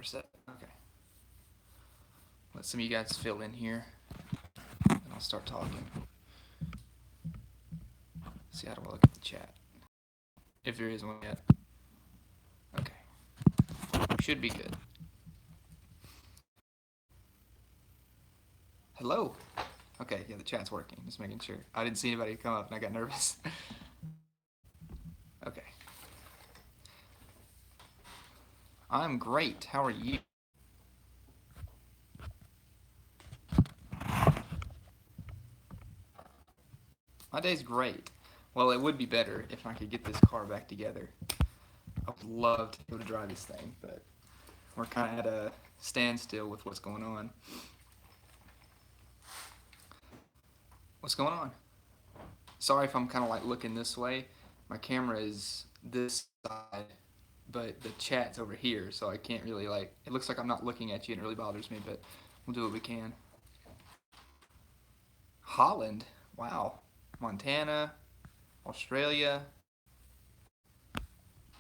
set. Okay. Let some of you guys fill in here, and I'll start talking. See how do I look at the chat? If there is one yet. Okay. Should be good. Hello. Okay, yeah, the chat's working. Just making sure. I didn't see anybody come up, and I got nervous. Okay. I'm great. How are you? My day's great. Well, it would be better if I could get this car back together. I would love to be able to drive this thing, but we're kind of at a standstill with what's going on. What's going on? Sorry if I'm kind of like looking this way. My camera is this side, but the chat's over here, so I can't really like, it looks like I'm not looking at you and it really bothers me, but we'll do what we can. Holland, wow. Montana, Australia,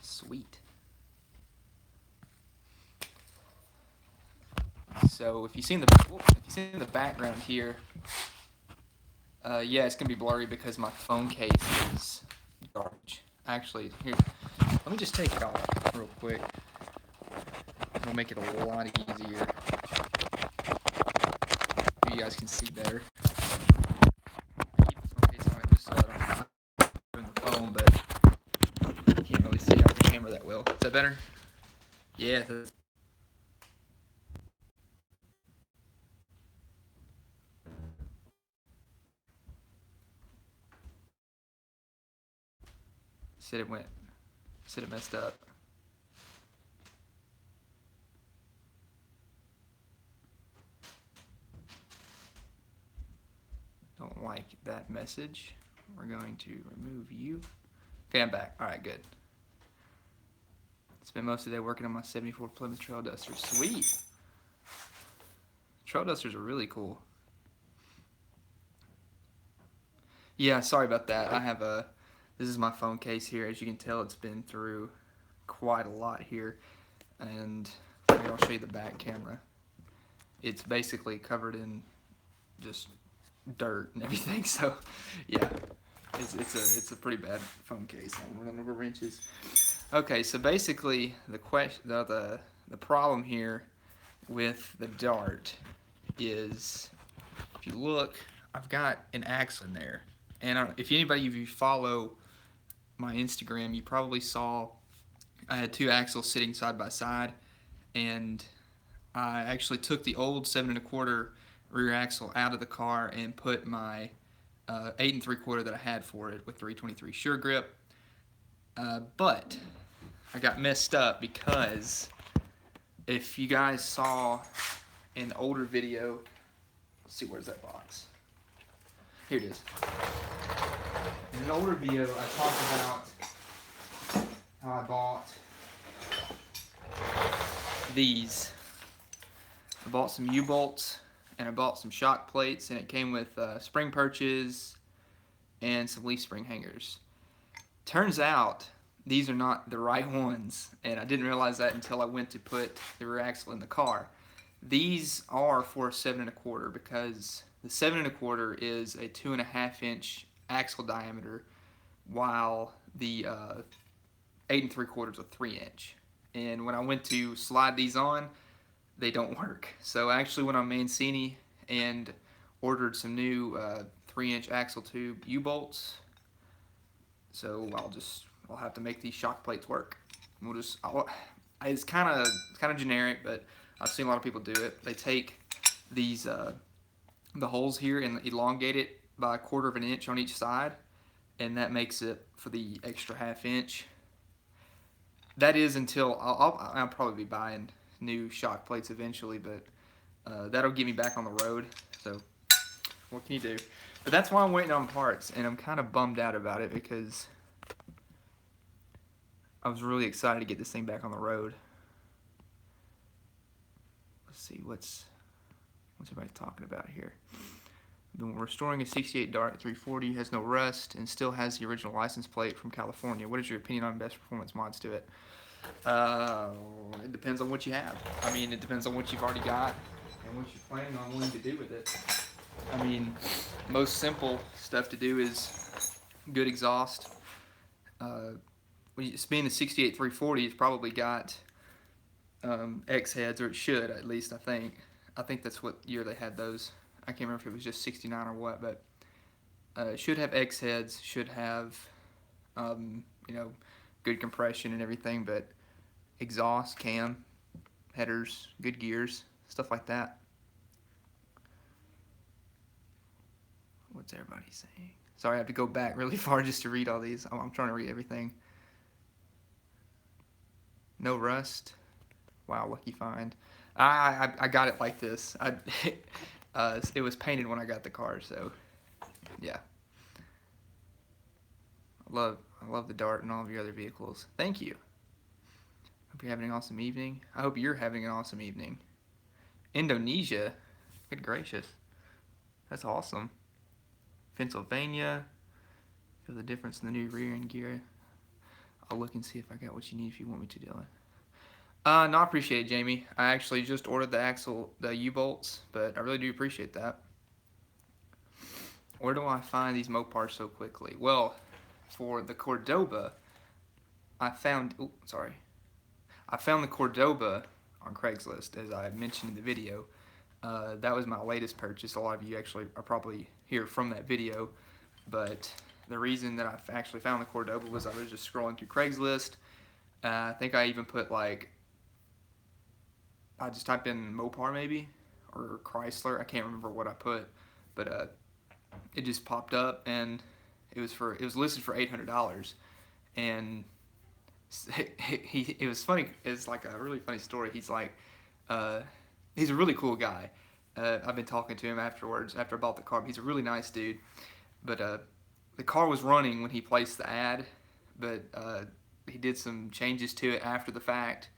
sweet. So if you see in the background here, yeah, it's gonna be blurry because my phone case is garbage. Actually, here, let me just take it off real quick. It'll make it a lot easier. You guys can see better. Keep the phone case on it just so I don't on the phone, but you can't really see out the camera that well. Is that better? Yeah. Said it messed up. Don't like that message. We're going to remove you. Okay, I'm back. All right, good. Spent most of the day working on my 74 Plymouth Trail Duster. Sweet. Trail Dusters are really cool. Yeah, sorry about that. I have this is my phone case here. As you can tell, it's been through quite a lot here. And here, I'll show you the back camera. It's basically covered in just dirt and everything. So, yeah, it's a pretty bad phone case. I'm running over wrenches. Okay, so basically the problem here with the Dart is, if you look, I've got an axle in there, and if anybody of you follow my Instagram, you probably saw I had two axles sitting side by side, and I actually took the old 7 1/4 rear axle out of the car and put my 8 3/4 that I had for it with 323 Sure Grip. But I got messed up because if you guys saw an older video, let's see, where's that box? Here it is. In an older video, I talked about how I bought these. I bought some U-bolts and I bought some shock plates, and it came with spring perches and some leaf spring hangers. Turns out these are not the right ones, and I didn't realize that until I went to put the rear axle in the car. These are for a 7 1/4 because the 7 1/4 is a 2.5 inch axle diameter, while the 8 3/4 is a 3 inch. And when I went to slide these on, they don't work. So I actually went on Mancini and ordered some new 3 inch axle tube U-bolts. So I'll have to make these shock plates work. It's kind of generic, but I've seen a lot of people do it. They take these the holes here and elongate it by 1/4 of an inch on each side, and that makes it for the extra 1/2 inch. That is until I'll probably be buying new shock plates eventually, but that'll get me back on the road. So what can you do? But that's why I'm waiting on parts, and I'm kind of bummed out about it because I was really excited to get this thing back on the road. Let's see, what's everybody talking about here? Been restoring a 68 Dart 340, has no rust, and still has the original license plate from California. What is your opinion on best performance mods to it? Uh, it depends on what you have. I mean, it depends on what you've already got and what you're planning on wanting to do with it. I mean, most simple stuff to do is good exhaust. Uh, being a 68 340, it's probably got X heads, or it should at least. I think. I think that's what year they had those. I can't remember if it was just 69 or what, but it should have X heads. Should have you know, good compression and everything, but exhaust, cam, headers, good gears, stuff like that. What's everybody saying? Sorry, I have to go back really far just to read all these. I'm trying to read everything. No rust. Wow, lucky find. I got it like this. It was painted when I got the car, so yeah. I love the Dart and all of your other vehicles. Thank you. Hope you're having an awesome evening. I hope you're having an awesome evening. Indonesia? Good gracious. That's awesome. Pennsylvania. Feel the difference in the new rear end gear. I'll look and see if I got what you need if you want me to, Dylan. No, I appreciate it, Jamie. I actually just ordered the U-bolts, but I really do appreciate that. Where do I find these Mopars so quickly? Well, for the Cordoba, I found the Cordoba on Craigslist, as I mentioned in the video. That was my latest purchase. A lot of you actually are probably here from that video, but the reason that I actually found the Cordoba was I was just scrolling through Craigslist. I think I even put I just typed in Mopar maybe, or Chrysler. I can't remember what I put, but it just popped up, and it was listed for $800, and it was funny. It's like a really funny story. Uh, he's a really cool guy. I've been talking to him afterwards after I bought the car. He's a really nice dude, but the car was running when he placed the ad, but he did some changes to it after the fact,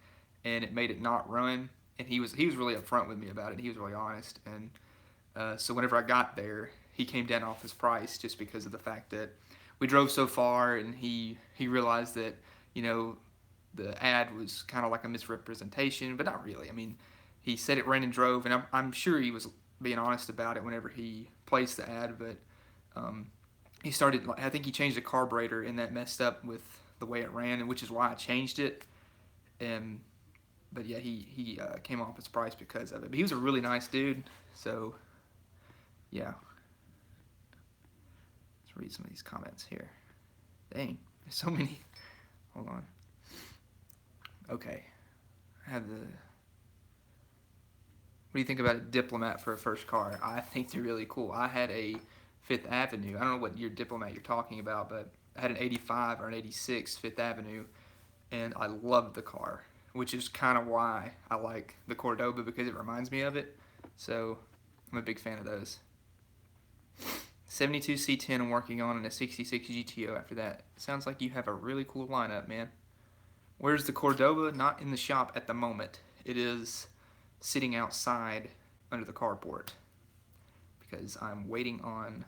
and it made it not run. And he was really upfront with me about it. He was really honest, and so whenever I got there, he came down off his price just because of the fact that we drove so far, and he realized that, you know, the ad was kind of like a misrepresentation, but not really. I mean, he said it ran and drove, and I'm sure he was being honest about it whenever he placed the ad, but he started, I think he changed the carburetor, and that messed up with the way it ran, and which is why I changed it. And but yeah, he came off his price because of it. But he was a really nice dude, so yeah. Let's read some of these comments here. Dang, there's so many. Hold on. Okay, I have the. What do you think about a Diplomat for a first car? I think they're really cool. I had a Fifth Avenue. I don't know what year Diplomat you're talking about, but I had an 85 or an 86 Fifth Avenue, and I loved the car, which is kind of why I like the Cordoba, because it reminds me of it. So I'm a big fan of those. 72 C10 I'm working on, and a 66 GTO after that. Sounds like you have a really cool lineup, man. Where's the Cordoba? Not in the shop at the moment. It is sitting outside under the carport because I'm waiting on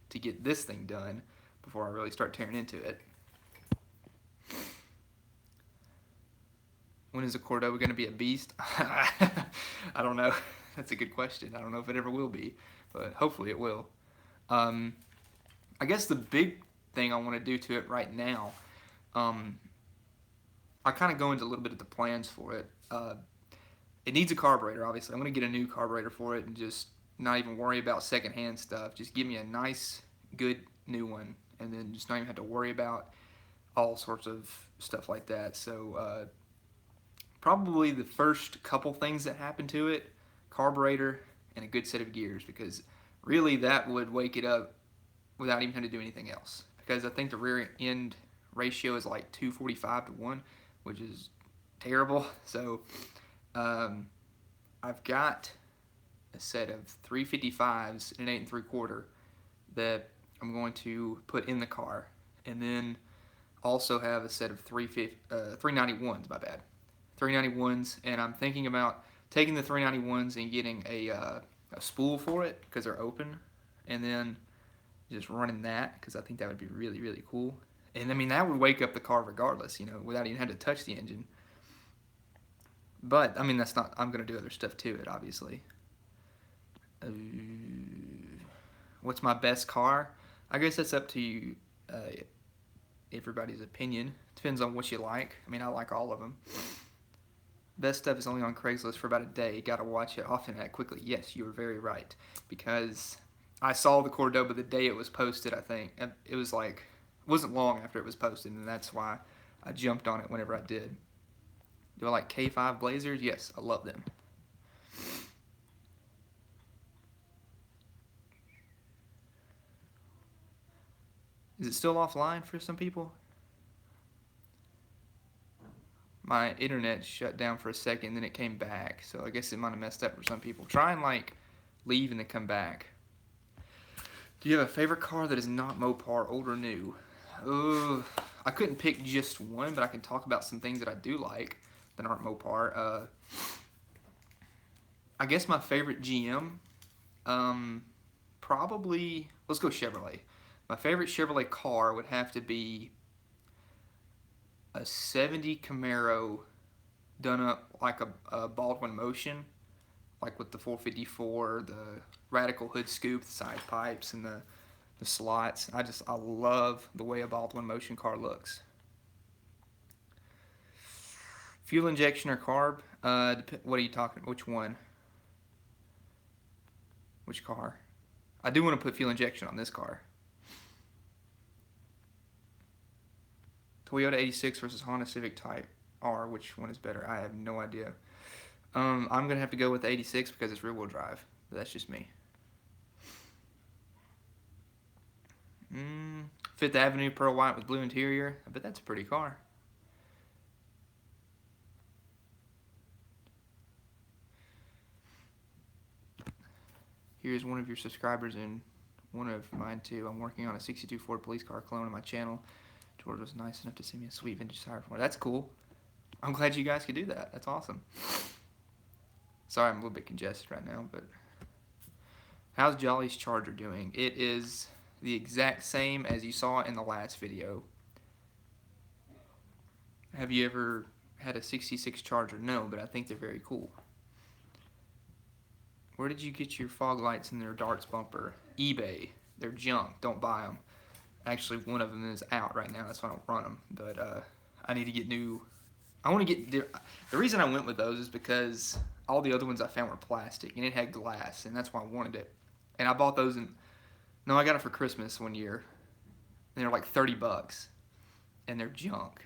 to get this thing done before I really start tearing into it. When is the Cordoba going to be a beast? I don't know. That's a good question. I don't know if it ever will be, but hopefully it will. I guess the big thing I want to do to it right now, I kind of go into a little bit of the plans for it. It needs a carburetor, obviously. I'm going to get a new carburetor for it and just not even worry about secondhand stuff. Just give me a nice, good new one, and then just not even have to worry about all sorts of stuff like that. So probably the first couple things that happen to it, carburetor and a good set of gears, because really that would wake it up without even having to do anything else. Because I think the rear end ratio is like 245 to 1, which is terrible. So I've got a set of 355s and an 8 3/4 that I'm going to put in the car, and then also have a set of 391s. My bad, 391s, and I'm thinking about taking the 391s and getting a spool for it because they're open, and then just running that because I think that would be really, really cool. And I mean, that would wake up the car regardless, you know, without even having to touch the engine. But I mean, that's not. I'm gonna do other stuff to it, obviously. Uh, what's my best car? I guess that's up to you. Everybody's opinion depends on what you like. I mean, I like all of them. Best stuff is only on Craigslist for about a day. Gotta watch it often and act quickly. Yes, you were very right. Because I saw the Cordoba the day it was posted, I think. It was like, it wasn't long after it was posted, and that's why I jumped on it whenever I did. Do I like K5 Blazers? Yes, I love them. Is it still offline for some people? My internet shut down for a second, then it came back. So I guess it might have messed up for some people. Try and like leave and then come back. Do you have a favorite car that is not Mopar, old or new? I couldn't pick just one, but I can talk about some things that I do like that aren't Mopar. I guess my favorite GM, probably, let's go Chevrolet. My favorite Chevrolet car would have to be a 70 Camaro done up like a Baldwin Motion, like with the 454, the radical hood scoop, the side pipes, and the slots. I love the way a Baldwin Motion car looks. Fuel injection or carb? What are you talking? Which one? Which car? I do want to put fuel injection on this car. Toyota 86 versus Honda Civic Type R. Which one is better? I have no idea. I'm gonna have to go with the 86 because it's rear-wheel drive. But that's just me. Fifth Avenue pearl white with blue interior. I bet that's a pretty car. Here's one of your subscribers and one of mine too. I'm working on a 62 Ford police car clone on my channel. George was nice enough to send me a sweet vintage tire for it. That's cool. I'm glad you guys could do that. That's awesome. Sorry, I'm a little bit congested right now, but how's Jolly's charger doing? It is the exact same as you saw in the last video. Have you ever had a 66 charger? No, but I think they're very cool. Where did you get your fog lights and their darts bumper? eBay. They're junk. Don't buy them. Actually, one of them is out right now. That's why I don't run them. But I need to get new. I want to get the reason I went with those is because all the other ones I found were plastic and it had glass, and that's why I wanted it. And I bought those no, I got it for Christmas one year. And they're like $30, and they're junk.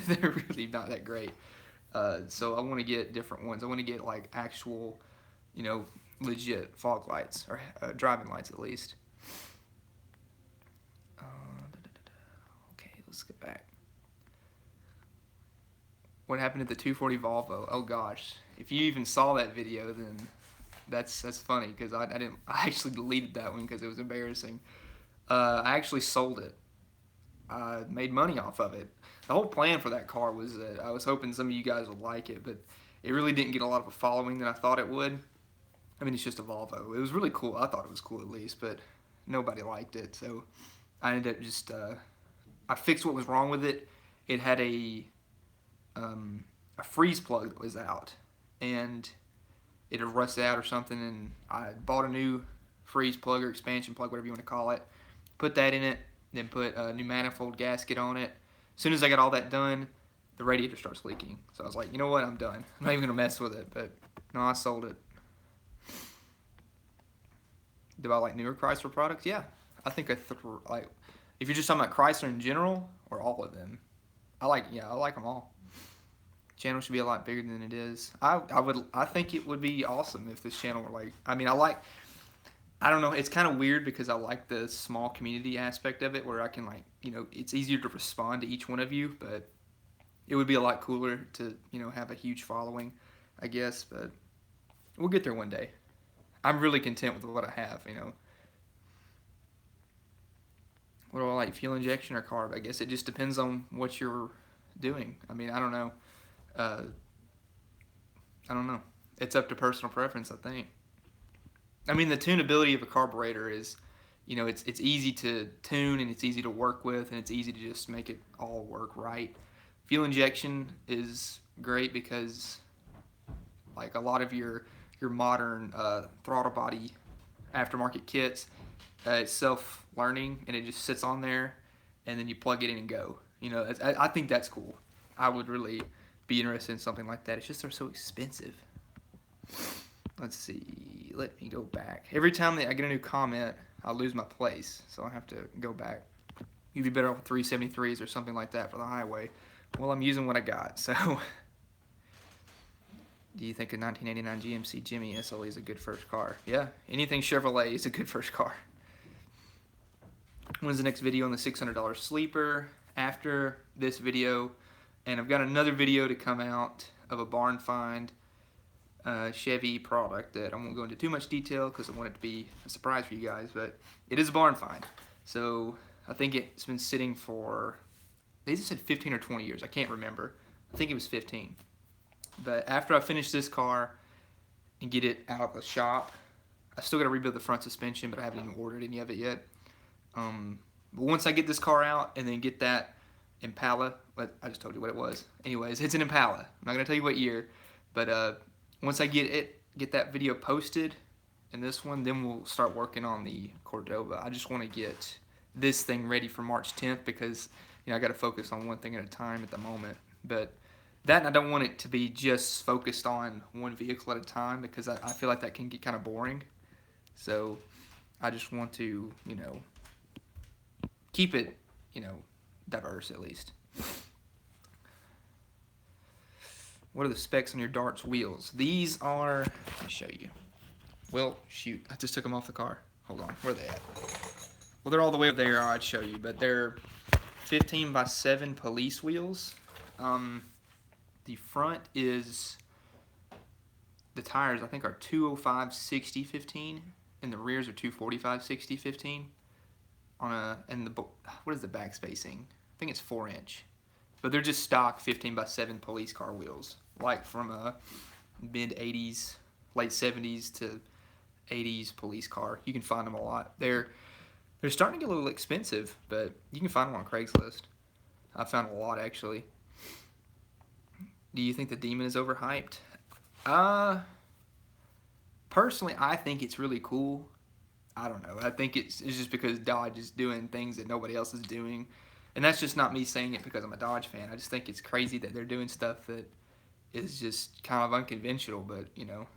They're really not that great. So I want to get different ones. I want to get like actual, legit fog lights or driving lights at least. Okay, let's get back. What happened to the 240 Volvo? Oh gosh, if you even saw that video, then that's funny because I didn't. I actually deleted that one because it was embarrassing. I actually sold it. I made money off of it. The whole plan for that car was that I was hoping some of you guys would like it, but it really didn't get a lot of a following that I thought it would. I mean, it's just a Volvo. It was really cool. I thought it was cool at least, but nobody liked it. So I ended up just, I fixed what was wrong with it. It had a freeze plug that was out, and it had rusted out or something, and I bought a new freeze plug or expansion plug, whatever you want to call it, put that in it, then put a new manifold gasket on it. As soon as I got all that done, the radiator starts leaking. So I was like, you know what, I'm done. I'm not even going to mess with it, but no, I sold it. Do I like newer Chrysler products? Yeah. I think like, if you're just talking about Chrysler in general, or all of them, I like them all. Channel should be a lot bigger than it is. I think it would be awesome if this channel were like, I don't know, it's kind of weird because I like the small community aspect of it where I can it's easier to respond to each one of you, but it would be a lot cooler to, have a huge following, I guess, but we'll get there one day. I'm really content with what I have, What do I like, fuel injection or carb? I guess it just depends on what you're doing. I mean, I don't know. I don't know. It's up to personal preference, I think. I mean, the tunability of a carburetor is, it's easy to tune and it's easy to work with and it's easy to just make it all work right. Fuel injection is great because Like a lot of your modern throttle body aftermarket kits, it's self-learning and it just sits on there, and then you plug it in and go. You know, I think that's cool. I would really be interested in something like that. It's just they're so expensive. Let's see. Let me go back. Every time that I get a new comment, I lose my place, so I have to go back. You'd be better off with 373s or something like that for the highway. Well, I'm using what I got, so. Do you think a 1989 GMC Jimmy SLE is a good first car? Yeah, anything Chevrolet is a good first car. When's the next video on the $600 sleeper? After this video, and I've got another video to come out of a barn find Chevy product that I won't go into too much detail because I want it to be a surprise for you guys, but it is a barn find. So I think it's been sitting for, they just said 15 or 20 years. I can't remember. I think it was 15. But after I finish this car and get it out of the shop, I still got to rebuild the front suspension, but I haven't even ordered any of it yet. But once I get this car out and then get that Impala, I just told you what it was. Anyways, it's an Impala. I'm not going to tell you what year, but once I get that video posted and this one, then we'll start working on the Cordoba. I just want to get this thing ready for March 10th because, you know, I got to focus on one thing at a time at the moment. But that, and I don't want it to be just focused on one vehicle at a time because I feel like that can get kind of boring. So I just want to, you know, keep it, you know, diverse at least. What are the specs on your darts wheels? These are, let me show you. Well, shoot, I just took them off the car. Hold on, where are they at? Well, they're all the way up there, I'd show you, but they're 15x7 police wheels. The front is, the tires I think are 205/60/15, and the rears are 245/60/15. And what is the back spacing? I think it's 4-inch. But they're just stock 15x7 police car wheels, like from a mid-80s, late 70s to 80s police car. You can find them a lot. They're starting to get a little expensive, but you can find them on Craigslist. I found a lot, actually. Do you think the Demon is overhyped? Personally, I think it's really cool. I don't know. I think it's just because Dodge is doing things that nobody else is doing. And that's just not me saying it because I'm a Dodge fan. I just think it's crazy that they're doing stuff that is just kind of unconventional, but, you know.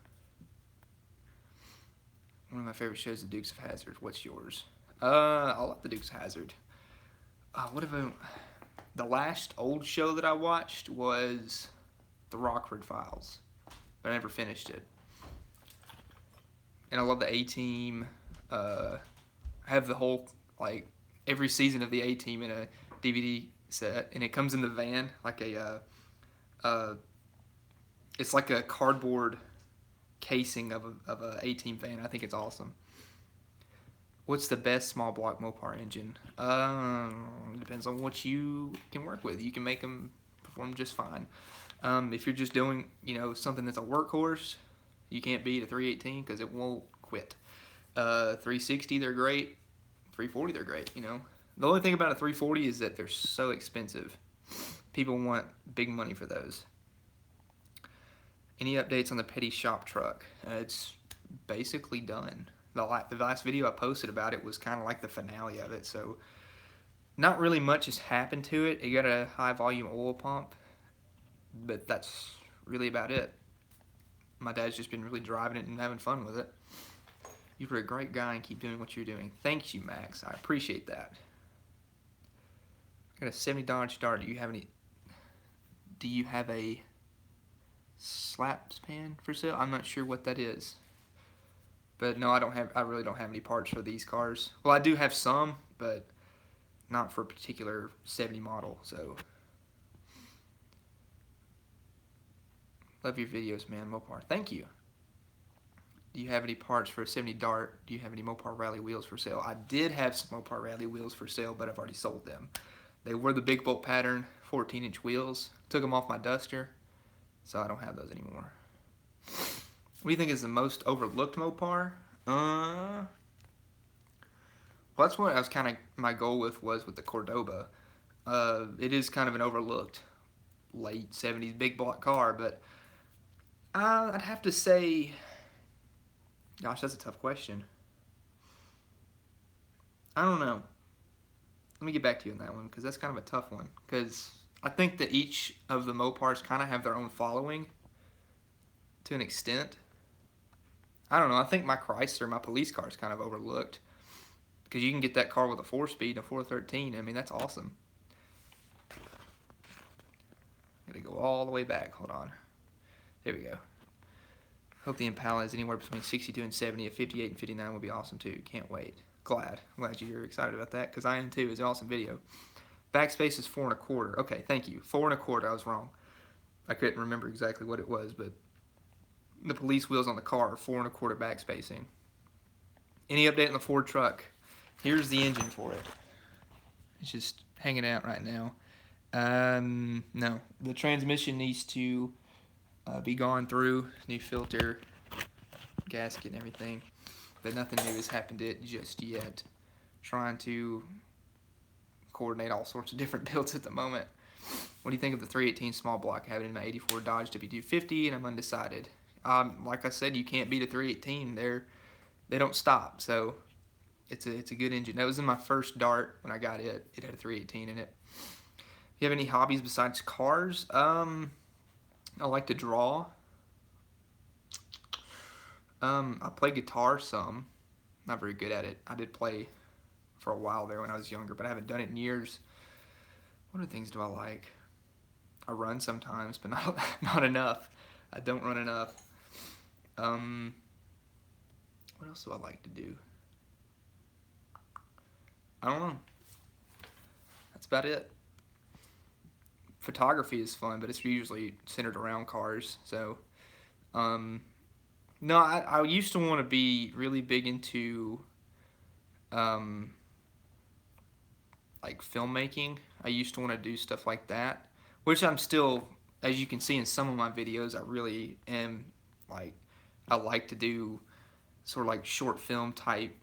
One of my favorite shows is the Dukes of Hazzard. What's yours? I love the Dukes of Hazzard. The last old show that I watched was The Rockford Files, but I never finished it. And I love the A-Team. I have the whole, like, every season of the A-Team in a DVD set, and it comes in the van, like it's like a cardboard casing of a A-Team van. I think it's awesome. What's the best small block Mopar engine? Depends on what you can work with. You can make them perform just fine. If you're just doing, you know, something that's a workhorse, you can't beat a 318 because it won't quit. 360, they're great. 340, they're great, you know. The only thing about a 340 is that they're so expensive. People want big money for those. Any updates on the Petty shop truck? It's basically done. The last video I posted about it was kind of like the finale of it, so not really much has happened to it. It got a high volume oil pump, but that's really about it. My dad's just been really driving it and having fun with it. You're a great guy and keep doing what you're doing. Thank you, Max. I appreciate that. I got a 70 Dodge Dart. Do you have a slaps pan for sale? I'm not sure what that is. But no, I really don't have any parts for these cars. Well, I do have some, but not for a particular 70 model, so. Love your videos, man, Mopar. Thank you. Do you have any parts for a 70 Dart? Do you have any Mopar Rally wheels for sale? I did have some Mopar Rally wheels for sale, but I've already sold them. They were the big bolt pattern 14-inch wheels. Took them off my Duster, so I don't have those anymore. What do you think is the most overlooked Mopar? Well, that's what I was kind of, my goal was with the Cordoba. It is kind of an overlooked late 70s big block car, but I'd have to say, gosh, that's a tough question. I don't know. Let me get back to you on that one because that's kind of a tough one. Because I think that each of the Mopars kind of have their own following to an extent. I don't know. I think my Chrysler, my police car, is kind of overlooked because you can get that car with a 4-speed, a 413. I mean, that's awesome. Gotta go all the way back. Hold on. There we go. Hope the Impala is anywhere between 62 and 70. A 58 and 59 would be awesome too. Can't wait. Glad you're excited about that because I am too. It's an awesome video. Backspace is 4 1/4. Okay, thank you. 4 1/4. I was wrong. I couldn't remember exactly what it was, but the police wheels on the car are 4 1/4 backspacing. Any update on the Ford truck? Here's the engine for it. It's just hanging out right now. No, the transmission needs to be gone through. New filter, gasket, and everything. But nothing new has happened to it just yet. Trying to coordinate all sorts of different builds at the moment. What do you think of the 318 small block? I have it in my 84 Dodge W250 and I'm undecided. Like I said, you can't beat a 318. They don't stop, so it's a good engine. That was in my first Dart when I got it. It had a 318 in it. You have any hobbies besides cars? I like to draw. I play guitar some. Not very good at it. I did play for a while there when I was younger, but I haven't done it in years. What other things do I like? I run sometimes, but not enough. I don't run enough. What else do I like to do? I don't know. That's about it. Photography is fun, but it's usually centered around cars. So, no, I used to want to be really big into um, like filmmaking. I used to want to do stuff like that, which I'm still, as you can see in some of my videos, I really am like, I like to do sort of like short film type,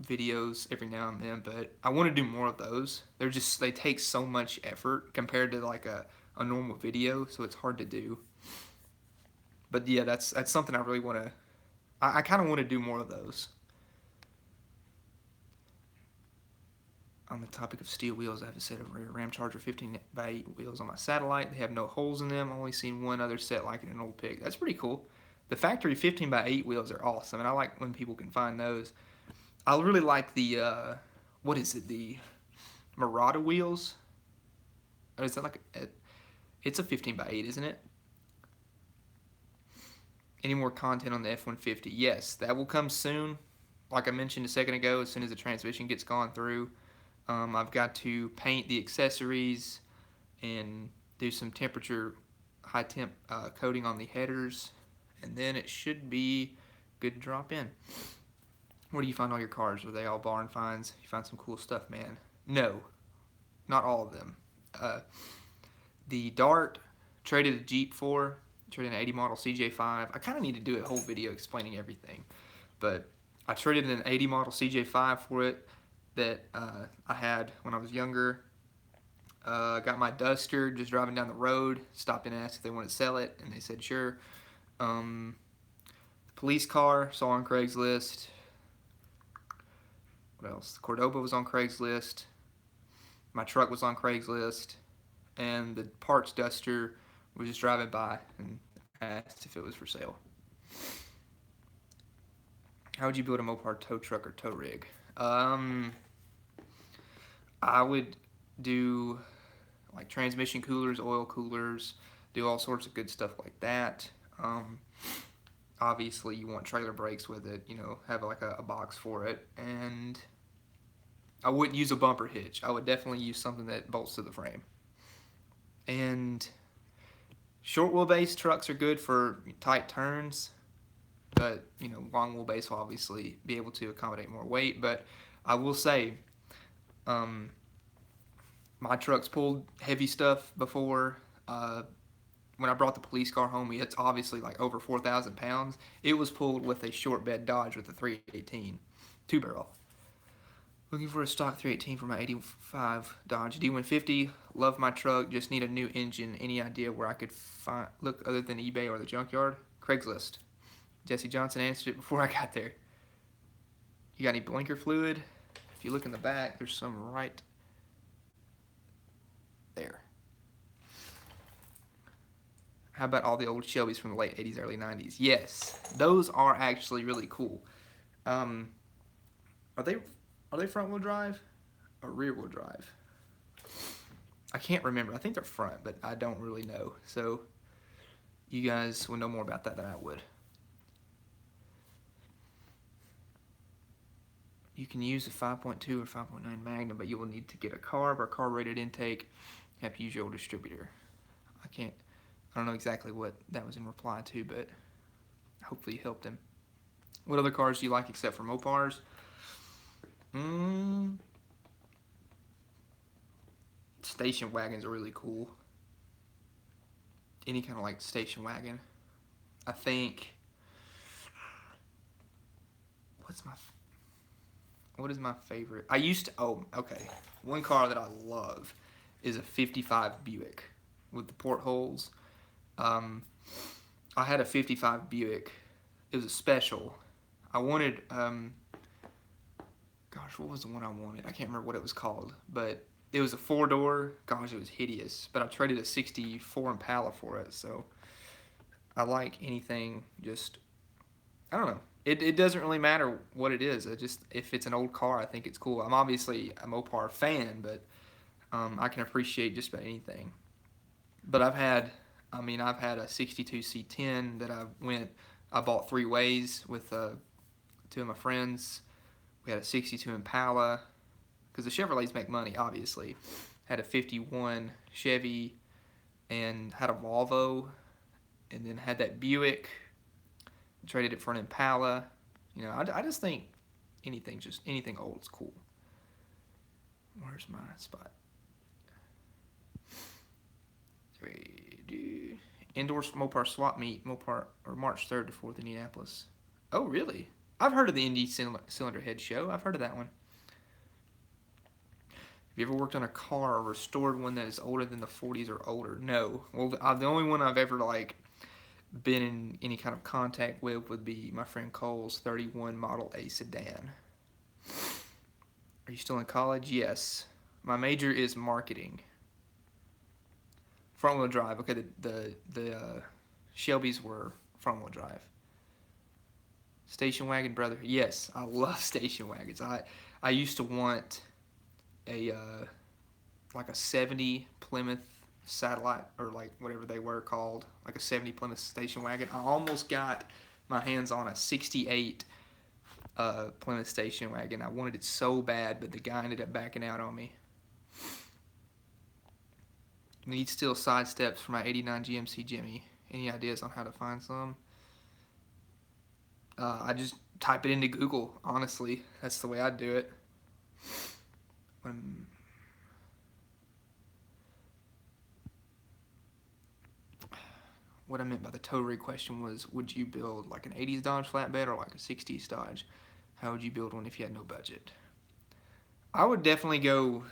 videos every now and then, but I want to do more of those. They take so much effort compared to like a normal video, so it's hard to do. But yeah, that's something I really want to, I kind of want to do more of those. On the topic of steel wheels, I have a set of rear Ram Charger 15x8 wheels on my Satellite. They have no holes in them. I've only seen one other set like it in an old pig. That's pretty cool. The factory 15x8 wheels are awesome, and I like when people can find those. I really like the, what is it, the Murata wheels? Or is that like, it's a 15x8, isn't it? Any more content on the F-150? Yes, that will come soon. Like I mentioned a second ago, as soon as the transmission gets gone through. I've got to paint the accessories and do some temperature, high temp coating on the headers, and then it should be good to drop in. Where do you find all your cars? Are they all barn finds? You find some cool stuff, man. No, not all of them. The Dart traded a Jeep for, traded an 80 model CJ5. I kind of need to do a whole video explaining everything, but I traded an 80 model CJ5 for it that I had when I was younger. Got my Duster, just driving down the road, stopped in and asked if they wanted to sell it, and they said sure. The police car, saw on Craigslist. What else? The Cordoba was on Craigslist. My truck was on Craigslist. And the parts Duster was just driving by and asked if it was for sale. How would you build a Mopar tow truck or tow rig? I would do like transmission coolers, oil coolers, do all sorts of good stuff like that. Obviously, you want trailer brakes with it, have like a box for it. And I wouldn't use a bumper hitch. I would definitely use something that bolts to the frame. And short wheelbase trucks are good for tight turns, but long wheelbase will obviously be able to accommodate more weight. But I will say, my truck's pulled heavy stuff before. When I brought the police car home, it's obviously like over 4,000 pounds. It was pulled with a short bed Dodge with a 318 2 barrel. Looking for a stock 318 for my 85 Dodge D150. Love my truck, just need a new engine. Any idea where I could find look other than eBay or the junkyard? Craigslist. Jesse Johnson answered it before I got there. You got any blinker fluid? If you look in the back, there's some right there. How about all the old Shelbys from the late 80s, early 90s? Yes, those are actually really cool. Um, are they front wheel drive or rear wheel drive? I can't remember. I think they're front, but I don't really know. So you guys will know more about that than I would. You can use a 5.2 or 5.9 Magnum, but you will need to get a carb or carbureted intake. You have to use your old distributor. I don't know exactly what that was in reply to, but hopefully you helped him. What other cars do you like except for Mopars? Station wagons are really cool. Any kind of like station wagon. I think. What is my favorite? I used to. Oh, okay. One car that I love is a '55 Buick with the portholes. I had a '55 Buick. It was a special. I wanted. Gosh, what was the one I wanted? I can't remember what it was called, but it was a 4-door. Gosh, it was hideous. But I traded a '64 Impala for it, so I like anything. Just I don't know. It doesn't really matter what it is. If it's an old car, I think it's cool. I'm obviously a Mopar fan, but I can appreciate just about anything. But I've had a '62 C10 that I bought 3 ways with 2 of my friends. We had a '62 Impala because the Chevrolets make money, obviously. Had a '51 Chevy and had a Volvo, and then had that Buick. Traded it for an Impala. You know, I just think anything old is cool. Where's my spot? Indoor Mopar swap meet, Mopar or March 3rd to 4th, Indianapolis. Oh, really? I've heard of the Indy Cylinder Head show. I've heard of that one. Have you ever worked on a car or restored one that is older than the '40s or older? No. Well, the only one I've ever been in any kind of contact with would be my friend Cole's '31 Model A sedan. Are you still in college? Yes. My major is marketing. Front wheel drive. Okay, the Shelbys were front wheel drive. Station wagon, brother. Yes, I love station wagons. I used to want a like a '70 Plymouth Satellite, or like whatever they were called, like a '70 Plymouth station wagon. I almost got my hands on a '68 Plymouth station wagon. I wanted it so bad, but the guy ended up backing out on me. Need steel side steps for my '89 GMC Jimmy. Any ideas on how to find some? I just type it into Google, honestly. That's the way I do it. What I meant by the tow rig question was, would you build like an '80s Dodge flatbed or like a '60s Dodge? How would you build one if you had no budget? I would definitely go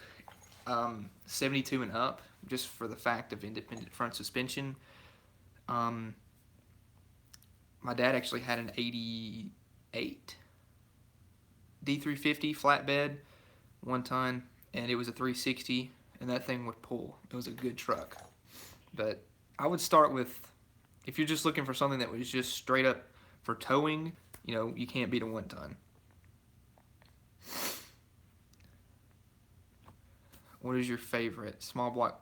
72 and up, just for the fact of independent front suspension. My dad actually had an '88 D350 flatbed, 1 ton, and it was a 360, and that thing would pull. It was a good truck. But I would start with, if you're just looking for something that was just straight up for towing, you can't beat a 1 ton. What is your favorite? Small block,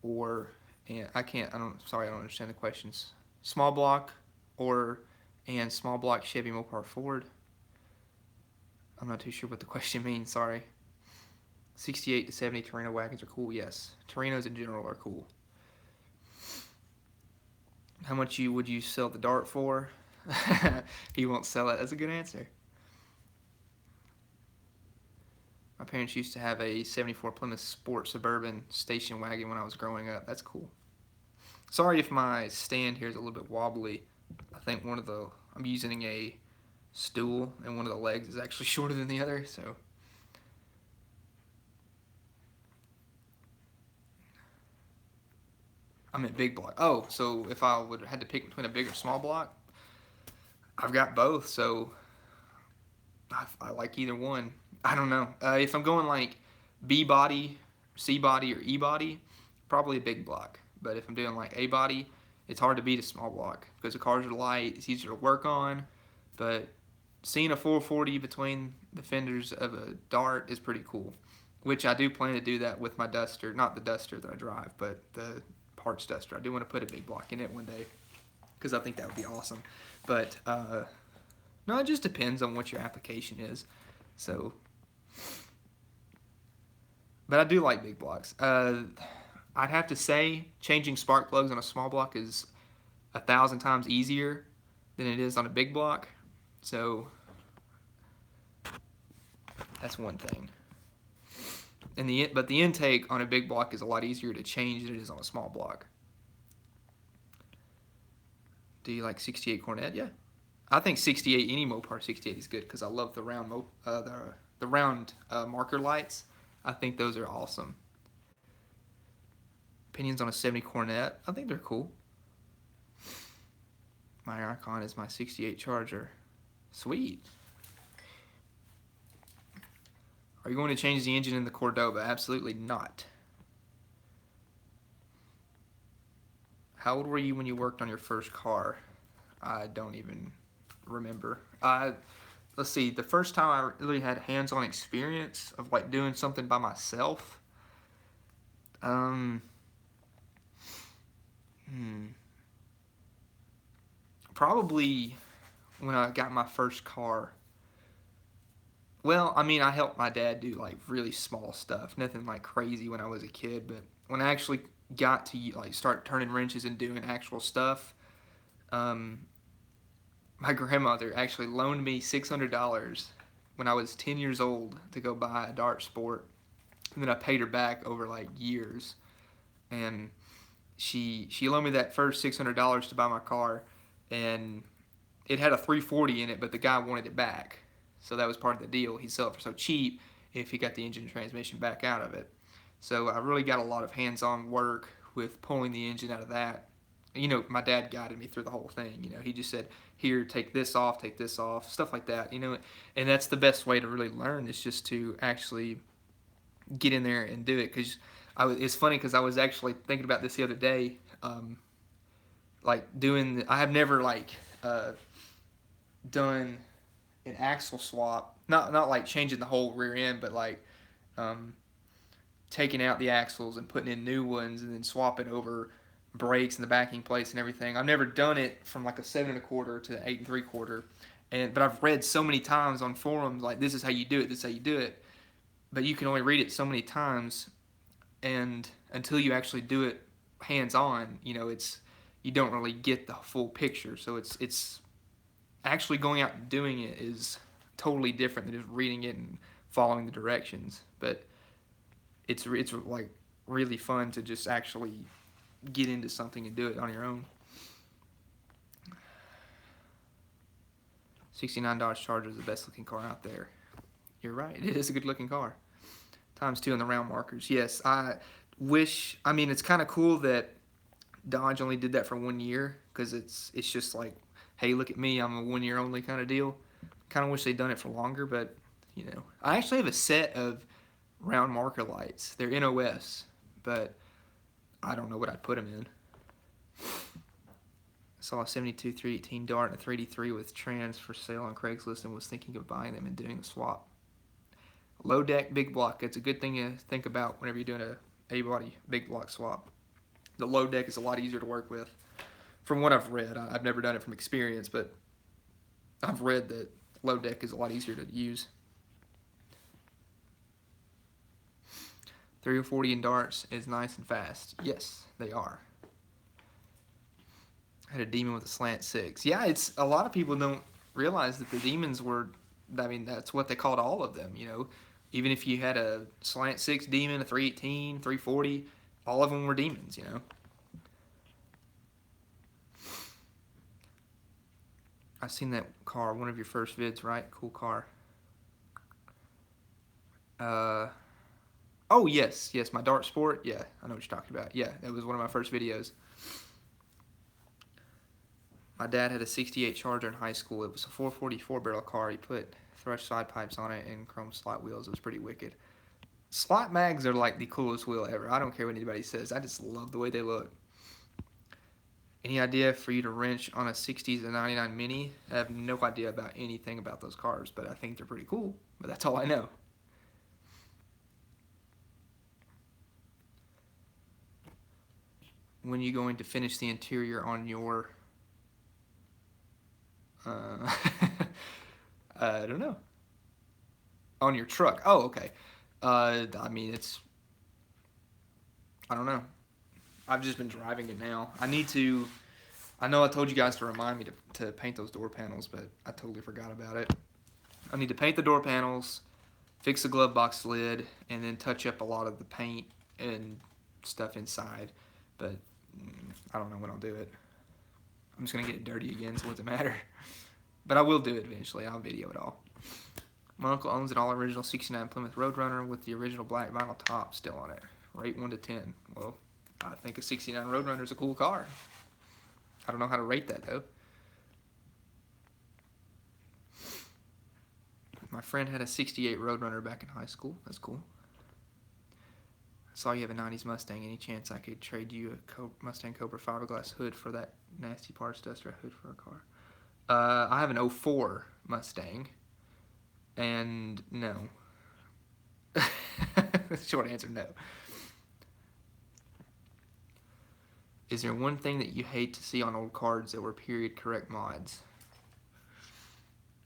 or, sorry, I don't understand the questions. Small block and small block Chevy Mopar Ford. I'm not too sure what the question means, sorry. 68 to 70 Torino wagons are cool, yes. Torinos in general are cool. How much would you sell the Dart for? He won't sell it. That's a good answer. My parents used to have a '74 Plymouth Sport Suburban station wagon when I was growing up. That's cool. Sorry if my stand here is a little bit wobbly. I think I'm using a stool, and one of the legs is actually shorter than the other, so. I'm at big block. Oh, so if I would have had to pick between a big or small block, I've got both, so I like either one. I don't know. If I'm going like B body, C body, or E body, probably a big block. But if I'm doing like A body, it's hard to beat a small block because the cars are light. It's easier to work on. But seeing a 440 between the fenders of a Dart is pretty cool. Which I do plan to do that with my Duster, not the Duster that I drive, but the parts Duster. I do want to put a big block in it one day because I think that would be awesome. But no, it just depends on what your application is. So, but I do like big blocks. I'd have to say changing spark plugs on a small block is 1,000 times easier than it is on a big block. So that's one thing. But the intake on a big block is a lot easier to change than it is on a small block. Do you like 68 Cornet? Yeah, I think 68 any Mopar 68 is good because I love the round the round marker lights. I think those are awesome. Opinions on a 70 Cornet? I think they're cool. My icon is my 68 Charger. Sweet. Are you going to change the engine in the Cordoba? Absolutely not. How old were you when you worked on your first car? I don't even remember. Let's see. The first time I really had hands-on experience of like doing something by myself. Probably when I got my first car. Well, I mean, I helped my dad do like really small stuff, nothing like crazy when I was a kid. But when I actually got to like start turning wrenches and doing actual stuff, um, my grandmother actually loaned me $600 when I was 10 years old to go buy a Dart Sport, and then I paid her back over like years. And she loaned me that first $600 to buy my car, and it had a 340 in it, but the guy wanted it back. So that was part of the deal. He'd sell it for so cheap if he got the engine and transmission back out of it. So I really got a lot of hands-on work with pulling the engine out of that. You know, my dad guided me through the whole thing. You know, he just said, here, take this off, stuff like that. You know, and that's the best way to really learn is just to actually get in there and do it. Because it's funny because I was actually thinking about this the other day. Like I have never like done an axle swap, not like changing the whole rear end, but like taking out the axles and putting in new ones and then swapping over brakes and the backing plates and everything. I've never done it from like a 7 1/4 to 8 3/4, but I've read so many times on forums like this is how you do it, this is how you do it, but you can only read it so many times, and until you actually do it hands on, you know, you don't really get the full picture. So it's actually going out and doing it is totally different than just reading it and following the directions. But it's like really fun to just actually get into something and do it on your own. $69 Dodge Charger is the best looking car out there. You're right, it is a good looking car. ×2 on the round markers. Yes, I mean, it's kind of cool that Dodge only did that for 1 year because it's just like, hey, look at me, I'm a 1 year only kind of deal. Kind of wish they'd done it for longer, but you know, I actually have a set of round marker lights. They're NOS, but I don't know what I'd put them in. I saw a 72 318 Dart and a 383 with trans for sale on Craigslist and was thinking of buying them and doing a swap. Low deck, big block. It's a good thing to think about whenever you're doing a A-body big block swap. The low deck is a lot easier to work with. From what I've read, I've never done it from experience, but I've read that low deck is a lot easier to use. 340 in darts is nice and fast. Yes, they are. I had a Demon with a slant 6. Yeah, it's a lot of people don't realize that the Demons were, I mean, that's what they called all of them, you know. Even if you had a slant 6 Demon, a 318, 340, all of them were Demons, you know. I've seen that car, one of your first vids, right? Cool car. Uh, oh, yes, yes, my Dart Sport. Yeah, I know what you're talking about. Yeah, that was one of my first videos. My dad had a 68 Charger in high school. It was a 444 barrel car. He put thrush side pipes on it and chrome slot wheels. It was pretty wicked. Slot mags are like the coolest wheel ever. I don't care what anybody says. I just love the way they look. Any idea for you to wrench on a 60s and 99 Mini? I have no idea about anything about those cars, but I think they're pretty cool. But that's all I know. When are you going to finish the interior on your... Uh, I don't know. On your truck. Oh, okay. I mean, it's... I don't know. I've just been driving it now. I need to... I know I told you guys to remind me to paint those door panels, but I totally forgot about it. I need to paint the door panels, fix the glove box lid, and then touch up a lot of the paint and stuff inside. But I don't know when I'll do it. I'm just going to get it dirty again, so it doesn't matter. But I will do it eventually. I'll video it all. My uncle owns an all-original 69 Plymouth Roadrunner with the original black vinyl top still on it. Rate 1 to 10. Well, I think a 69 Roadrunner is a cool car. I don't know how to rate that, though. My friend had a 68 Roadrunner back in high school. That's cool. I saw you have a 90s Mustang. Any chance I could trade you a Mustang Cobra fiberglass hood for that nasty parts duster hood for a car? I have an 04 Mustang. And no. Short answer, no. Is there one thing that you hate to see on old cards that were period correct mods?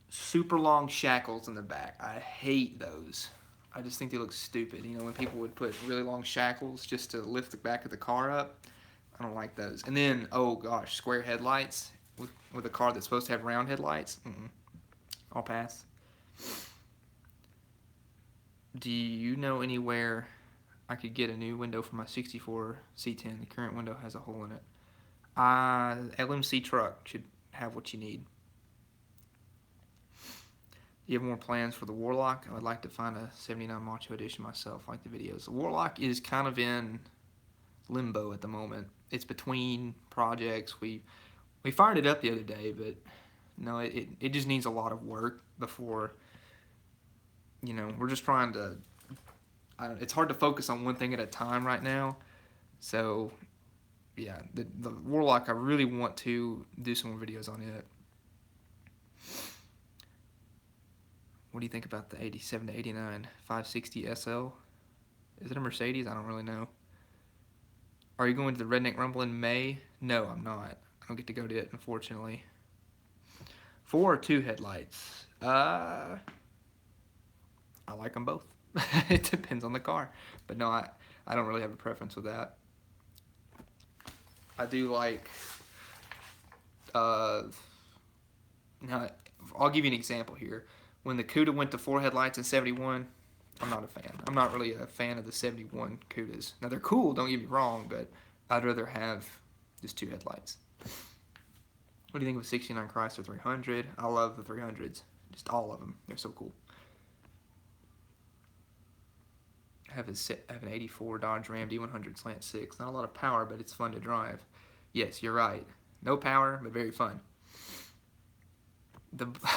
Super long shackles in the back. I hate those. I just think they look stupid. You know, when people would put really long shackles just to lift the back of the car up, I don't like those. And then, oh gosh, square headlights with a car that's supposed to have round headlights. I'll pass. Do you know anywhere I could get a new window for my 64 C10? The current window has a hole in it. LMC truck should have what you need. Do you have more plans for the Warlock? I would like to find a 79 Macho Edition myself, like the videos. The Warlock is kind of in limbo at the moment. It's between projects. We fired it up the other day, but no, it just needs a lot of work before, you know, we're just trying to, it's hard to focus on one thing at a time right now. So, yeah, the Warlock, I really want to do some more videos on it. What do you think about the 87 to 89 560 SL? Is it a Mercedes? I don't really know. Are you going to the Redneck Rumble in May? No, I'm not. I don't get to go to it, unfortunately. 4 or 2 headlights? I like them both. It depends on the car. But no, I don't really have a preference with that. I do like... now, I'll give you an example here. When the Cuda went to 4 headlights in 71, I'm not a fan. I'm not really a fan of the 71 Cudas. Now, they're cool, don't get me wrong, but I'd rather have just 2 headlights. What do you think of a 69 Chrysler 300? I love the 300s. Just all of them. They're so cool. I have an 84 Dodge Ram D100 Slant 6. Not a lot of power, but it's fun to drive. Yes, you're right. No power, but very fun.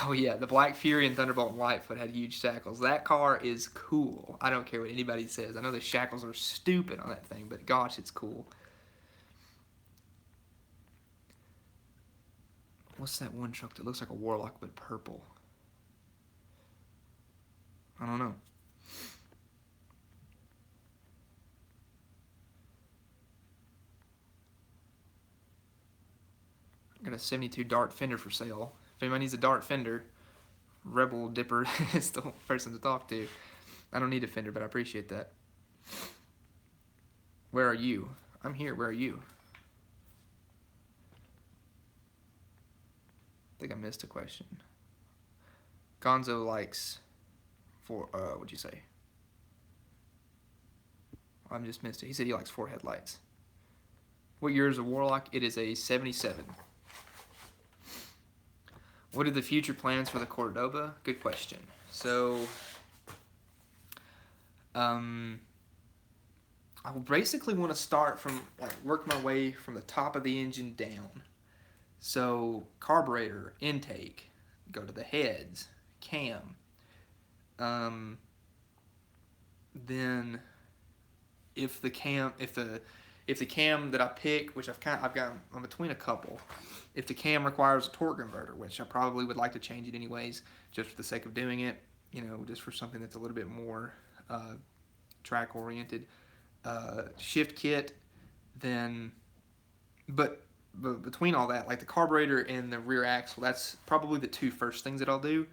Oh yeah, the Black Fury and Thunderbolt and Lightfoot had huge shackles. That car is cool. I don't care what anybody says. I know the shackles are stupid on that thing, but gosh, it's cool. What's that one truck that looks like a Warlock but purple? I don't know. I got a 72 Dart Fender for sale. If anybody needs a Dart Fender, Rebel Dipper is the person to talk to. I don't need a Fender, but I appreciate that. Where are you? I'm here. Where are you? I think I missed a question. Gonzo likes what'd you say? I just missed it. He said he likes 4 headlights. What year is a Warlock? It is a 77. What are the future plans for the Cordoba? Good question. So, um, I basically want to start from, like, work my way from the top of the engine down. So, carburetor, intake, go to the heads, cam. Um, then if the cam that I pick, which I'm between a couple. If the cam requires a torque converter, which I probably would like to change it anyways, just for the sake of doing it, just for something that's a little bit more track oriented. Shift kit, then, but between all that, like the carburetor and the rear axle, that's probably the two first things that I'll do,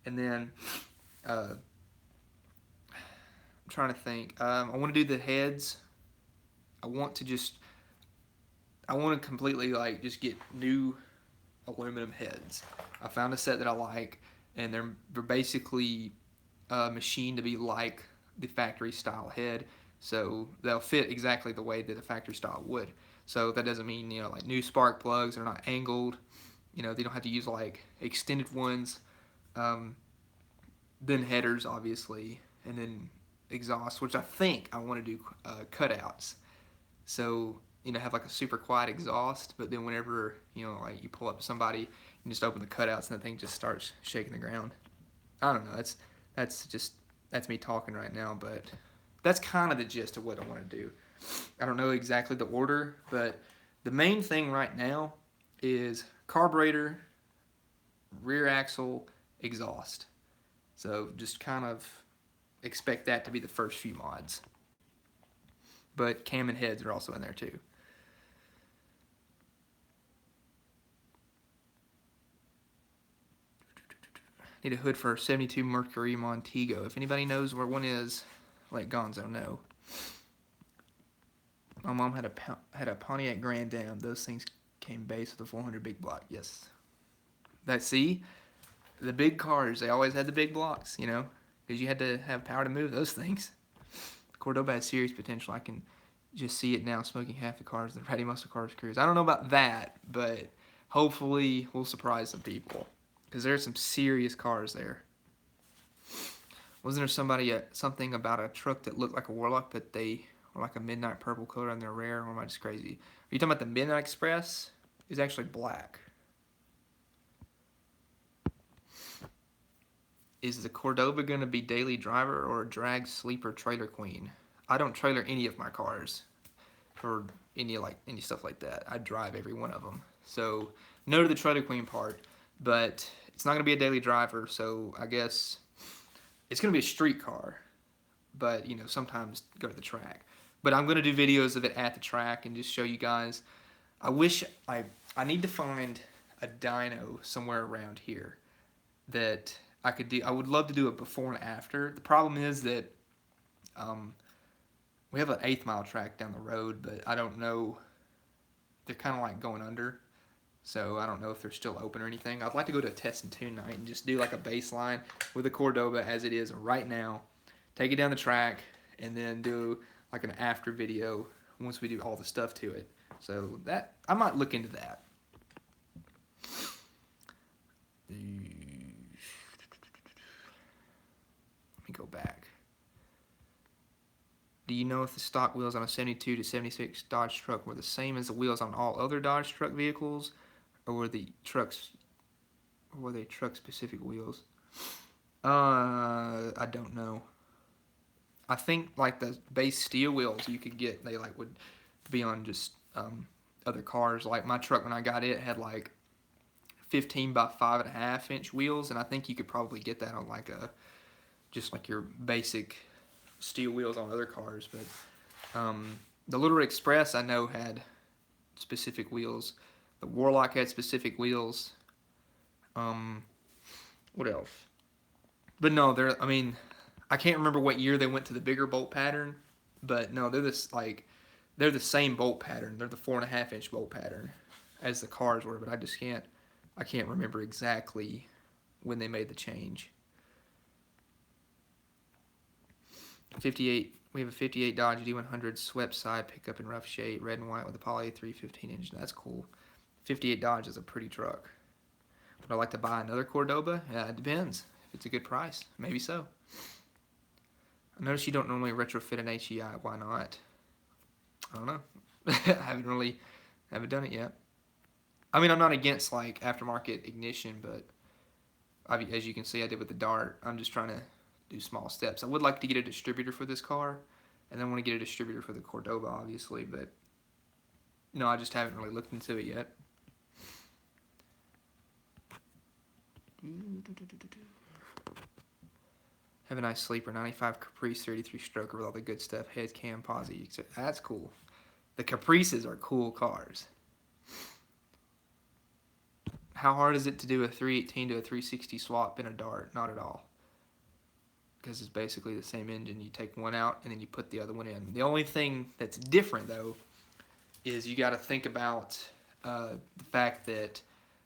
and then I'm trying to think. I want to do the heads. I want to just I want to completely like just get new aluminum heads. I found a set that I like, and they're basically machined to be like the factory style head, so they'll fit exactly the way that a factory style would. So that doesn't mean like new spark plugs are not angled. They don't have to use like extended ones. Um, then headers, obviously, and then exhaust, which I think I want to do cutouts. So have like a super quiet exhaust, but then whenever like you pull up to somebody, you just open the cutouts and the thing just starts shaking the ground. I don't know. That's me talking right now, but that's kind of the gist of what I want to do. I don't know exactly the order, but the main thing right now is carburetor, rear axle, exhaust. So just kind of expect that to be the first few mods. But cam and heads are also in there too. Need a hood for a 72 Mercury Montego. If anybody knows where one is, let Gonzo know. My mom had a Pontiac Grand Am. Those things came base with a 400 big block. Yes. See? The big cars, they always had the big blocks, because you had to have power to move those things. Cordoba has serious potential. I can just see it now, smoking half the cars the Ready Muscle Cars Cruise. I don't know about that, but hopefully we'll surprise some people, because there's some serious cars there. Wasn't there something about a truck that looked like a Warlock, but they were like a midnight purple color and they're rare? Or am I just crazy? Are you talking about the Midnight Express? It's actually black. Is the Cordoba going to be daily driver or a drag sleeper trailer queen? I don't trailer any of my cars or any stuff like that. I drive every one of them. So no to the trailer queen part, but it's not going to be a daily driver, so I guess it's going to be a street car, but sometimes go to the track. But I'm going to do videos of it at the track and just show you guys. I need to find a dyno somewhere around here that I could do. I would love to do a before and after. The problem is that we have an 8th mile track down the road, but I don't know. They're kind of like going under, so I don't know if they're still open or anything. I'd like to go to a test and tune night and just do like a baseline with the Cordoba as it is right now, take it down the track, and then do like an after video once we do all the stuff to it. So that I might look into that. Let me go back. Do you know if the stock wheels on a 72 to 76 Dodge truck were the same as the wheels on all other Dodge truck vehicles, or were they truck specific wheels? I don't know. I think like the base steel wheels you could get, they like would be on just other cars. Like my truck when I got it had like 15 by 5.5 inch wheels, and I think you could probably get that on like just like your basic steel wheels on other cars. But the Little Express I know had specific wheels. The Warlock had specific wheels. What else? But no, I can't remember what year they went to the bigger bolt pattern, but no, they're the same bolt pattern. They're the 4.5 inch bolt pattern as the cars were, but I can't remember exactly when they made the change. 58. We have a 58 Dodge D100 swept side pickup in rough shade, red and white with a poly 315 engine. That's cool. 58 Dodge is a pretty truck. Would I like to buy another Cordoba? Yeah, it depends. If it's a good price, maybe so. I notice you don't normally retrofit an HEI. Why not? I don't know. I haven't done it yet. I mean, I'm not against like aftermarket ignition, but as you can see, I did with the Dart. I'm just trying to do small steps. I would like to get a distributor for this car, and then want to get a distributor for the Cordoba, obviously, but no, I just haven't really looked into it yet. Have a nice sleeper, 95 Caprice 33 stroker with all the good stuff, head cam, posi. That's cool. The Caprices are cool cars. How hard is it to do a 318 to a 360 swap in a Dart? Not at all. Because it's basically the same engine. You take one out and then you put the other one in. The only thing that's different, though, is you got to think about the fact that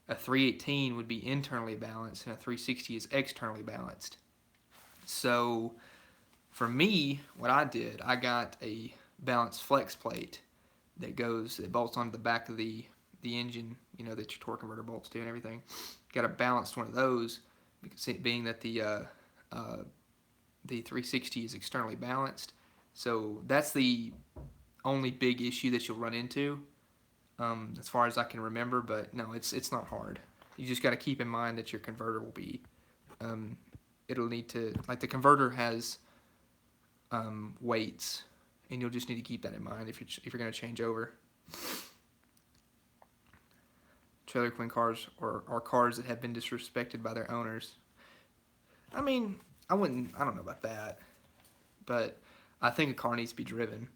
a 318 would be internally balanced and a 360 is externally balanced. So for me, what I did, I got a balanced flex plate that bolts onto the back of the engine, you know, that your torque converter bolts to and everything. Got a balanced one of those, being that the 360 is externally balanced. So that's the only big issue that you'll run into, as far as I can remember. But no, it's not hard. You just got to keep in mind that your converter will be, it'll need to, like the converter has weights, and you'll just need to keep that in mind if you're going to change over. Trailer Queen cars are cars that have been disrespected by their owners. I mean, I don't know about that, but I think a car needs to be driven.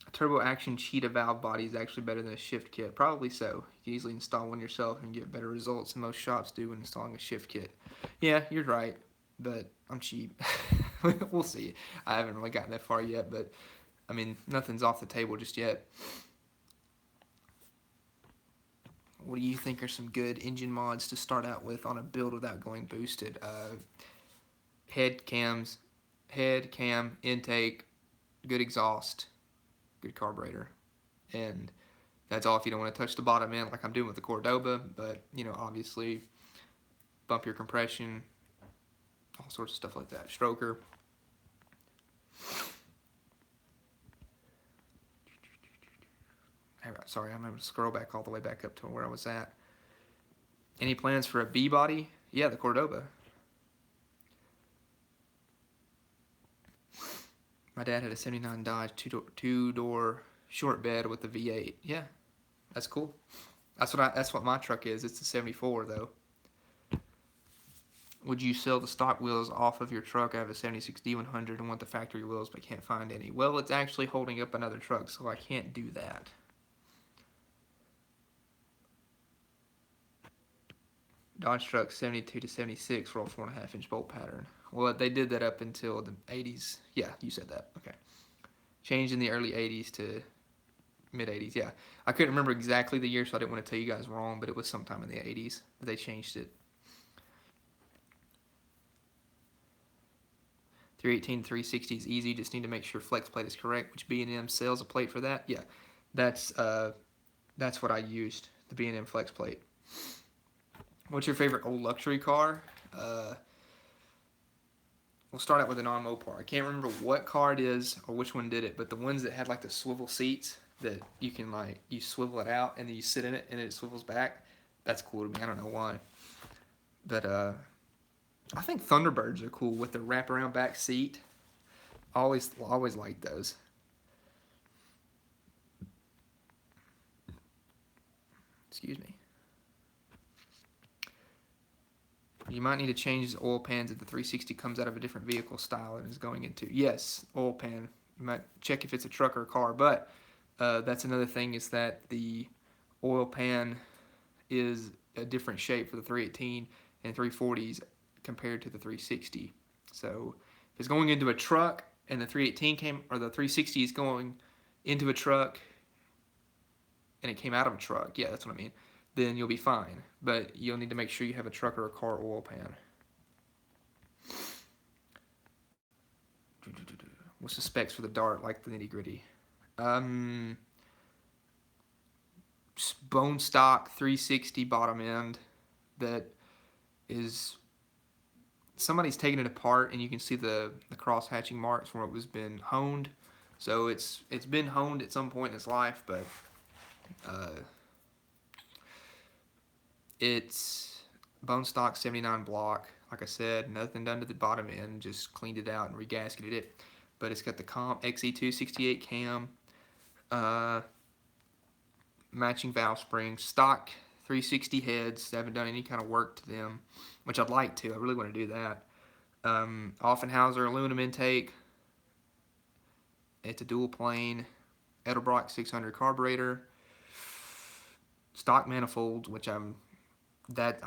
A turbo action cheetah valve body is actually better than a shift kit. Probably so. You can easily install one yourself and get better results than most shops do when installing a shift kit. Yeah, you're right, but I'm cheap. We'll see. I haven't really gotten that far yet, but I mean, nothing's off the table just yet. What do you think are some good engine mods to start out with on a build without going boosted? Head, cam, intake, good exhaust, good carburetor. And that's all if you don't want to touch the bottom end like I'm doing with the Cordoba. But, you know, obviously, bump your compression, all sorts of stuff like that. Stroker. Sorry, I'm going to scroll back all the way back up to where I was at. Any plans for a B body? Yeah, the Cordoba. My dad had a 79 Dodge two-door short bed with the V8. Yeah, that's cool. That's what my truck is. It's a 74 though. Would you sell the stock wheels off of your truck? I have a 76 D100 and want the factory wheels but can't find any. Well, it's actually holding up another truck, so I can't do that. Dodge truck 72 to 76 roll 4.5 inch bolt pattern. Well, they did that up until the 80s. Yeah, you said that. Okay. Changed in the early 80s to mid 80s. Yeah. I couldn't remember exactly the year, so I didn't want to tell you guys wrong, but it was sometime in the 80s that they changed it. 318 to 360 is easy. Just need to make sure flex plate is correct, which B&M sells a plate for that. Yeah. That's what I used, the B&M flex plate. What's your favorite old luxury car? We'll start out with a non-Mopar. I can't remember what car it is or which one did it, but the ones that had like the swivel seats that you can you swivel it out and then you sit in it and it swivels back. That's cool to me. I don't know why. But I think Thunderbirds are cool with the wraparound back seat. Always liked those. Excuse me. You might need to change the oil pans if the 360 comes out of a different vehicle style and is going into. Yes, oil pan. You might check if it's a truck or a car. But that's another thing, is that the oil pan is a different shape for the 318 and 340s compared to the 360. So if it's going into a truck and the 318 or the 360 is going into a truck and it came out of a truck, yeah, that's what I mean, then you'll be fine. But you'll need to make sure you have a truck or a car oil pan. What's the specs for the Dart, like the nitty gritty? bone stock 360 bottom end that is somebody's taken it apart, and you can see the cross hatching marks where it was been honed. So it's been honed at some point in its life, but uh, it's bone stock 79 block. Like I said, nothing done to the bottom end, just cleaned it out and regasketed it. But it's got the comp XE268 cam, uh, matching valve springs, stock 360 heads. I haven't done any kind of work to them, which I'd like to. I really want to do that. Offenhauser aluminum intake. It's a dual plane Edelbrock 600 carburetor. Stock manifold, which I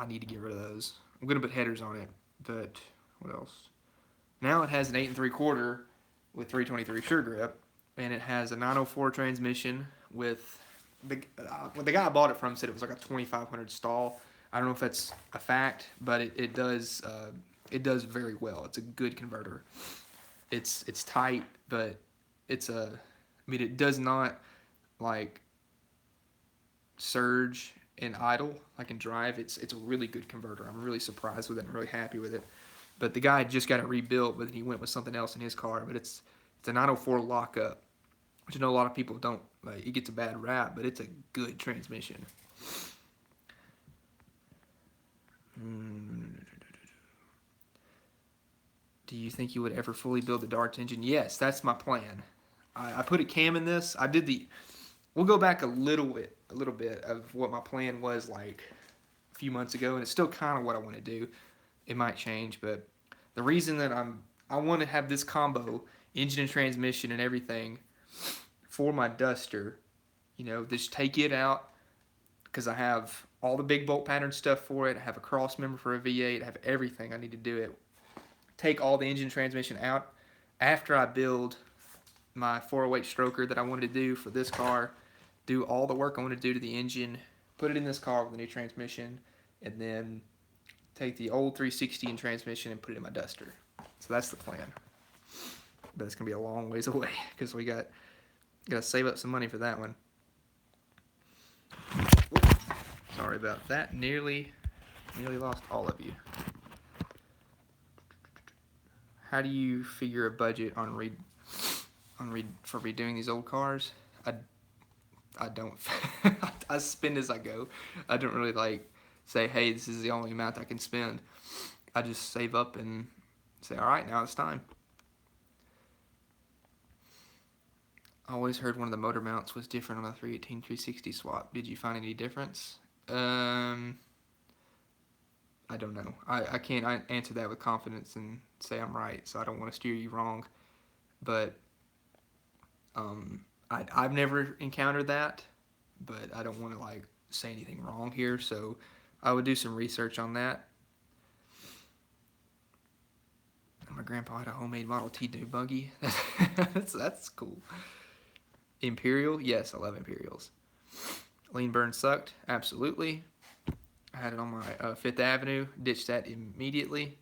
need to get rid of those. I'm gonna put headers on it, but what else? Now it has an 8 3/4 with 323 sure grip, and it has a 904 transmission with when the guy I bought it from said it was like a 2500 stall. I don't know if that's a fact, but it does very well. It's a good converter. It's tight, but it does not like surge and idle like in drive. It's a really good converter. I'm really surprised with it. I'm really happy with it. But the guy just got it rebuilt, but he went with something else in his car. But it's a 904 lockup, which I know a lot of people don't like. It gets a bad rap, but it's a good transmission. Do you think you would ever fully build the Darts engine? Yes, that's my plan. I put a cam in this. We'll go back a little bit of what my plan was like a few months ago, and it's still kind of what I want to do. It might change, but the reason that I want to have this combo, engine and transmission and everything, for my Duster, just take it out, because I have all the big bolt pattern stuff for it. I have a cross member for a V8. I have everything I need to do it. Take all the engine transmission out after I build my 408 stroker that I wanted to do for this car, do all the work I want to do to the engine, put it in this car with a new transmission, and then take the old 360 and transmission and put it in my Duster. So that's the plan. But it's going to be a long ways away because we got to save up some money for that one. Oops. Sorry about that. Nearly lost all of you. How do you figure a budget for redoing these old cars? I don't. I spend as I go. I don't really say, hey, this is the only amount I can spend. I just save up and say, all right, now it's time. I always heard one of the motor mounts was different on a 318 360 swap. Did you find any difference? I don't know. I can't answer that with confidence and say I'm right, so I don't want to steer you wrong. But I've never encountered that, but I don't want to say anything wrong here, so I would do some research on that. My grandpa had a homemade Model T new buggy. that's cool. Imperial? Yes, I love Imperials. Lean burn sucked? Absolutely. I had it on my Fifth Avenue. Ditched that immediately.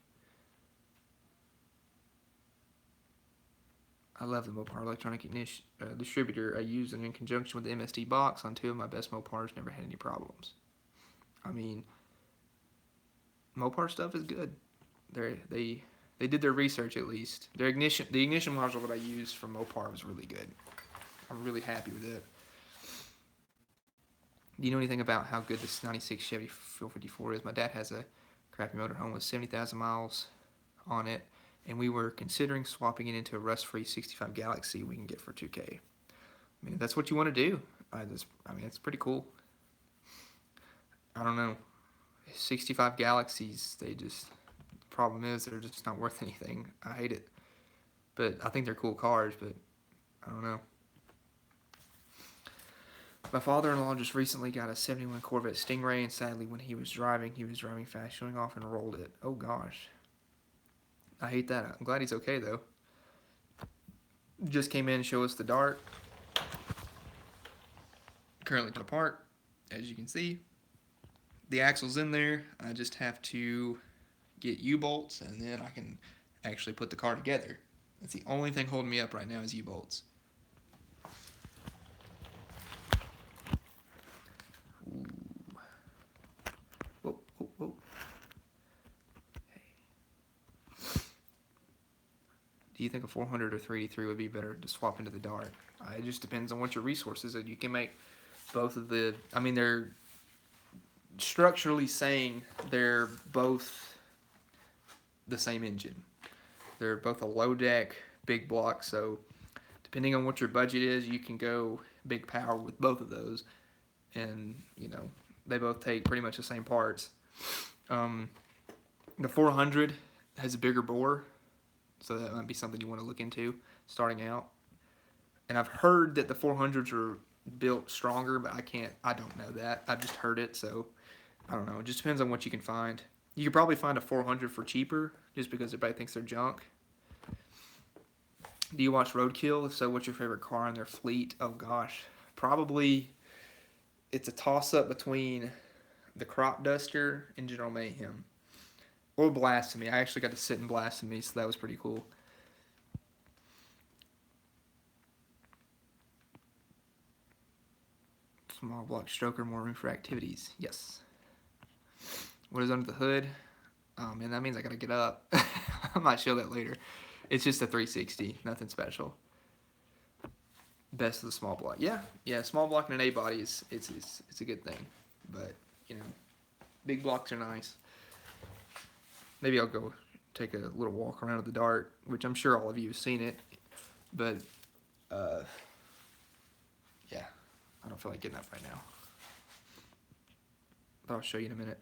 I love the Mopar electronic distributor I use them in conjunction with the MSD box on two of my best Mopars. Never had any problems. I mean, Mopar stuff is good. They did their research at least. The ignition module that I used from Mopar was really good. I'm really happy with it. Do you know anything about how good this 96 Chevy 454 is? My dad has a crappy motorhome with 70,000 miles on it, and we were considering swapping it into a rust-free 65 Galaxy we can get for $2K. I mean, if that's what you want to do, it's pretty cool. I don't know. 65 Galaxies, the problem is they're just not worth anything. I hate it. But I think they're cool cars, but I don't know. My father-in-law just recently got a 71 Corvette Stingray, and sadly when he was driving fast, showing off and rolled it. Oh gosh. I hate that. I'm glad he's okay though. Just came in and showed us the Dart. Currently torn apart, as you can see. The axle's in there. I just have to get U-bolts, and then I can actually put the car together. That's the only thing holding me up right now is U-bolts. Do you think a 400 or 383 would be better to swap into the Dart? It just depends on what your resources are. You can make both of the. I mean, they're structurally saying they're both the same engine. They're both a low deck, big block. So depending on what your budget is, you can go big power with both of those, and they both take pretty much the same parts. Um, the 400 has a bigger bore, so that might be something you want to look into starting out. And I've heard that the 400s are built stronger, but I don't know that. I've just heard it, so I don't know. It just depends on what you can find. You could probably find a 400 for cheaper, just because everybody thinks they're junk. Do you watch Roadkill? If so, what's your favorite car in their fleet? Oh gosh, probably it's a toss-up between the Crop Duster and General Mayhem. Or Blasphemy. I actually got to sit in Blasphemy, so that was pretty cool. Small block stroker, more room for activities. Yes. What is under the hood? Oh man, that means I gotta get up. I might show that later. It's just a 360, nothing special. Best of the small block. Yeah, small block and an A body it's a good thing. But, big blocks are nice. Maybe I'll go take a little walk around at the Dart, which I'm sure all of you have seen it. But, yeah, I don't feel like getting up right now. But I'll show you in a minute.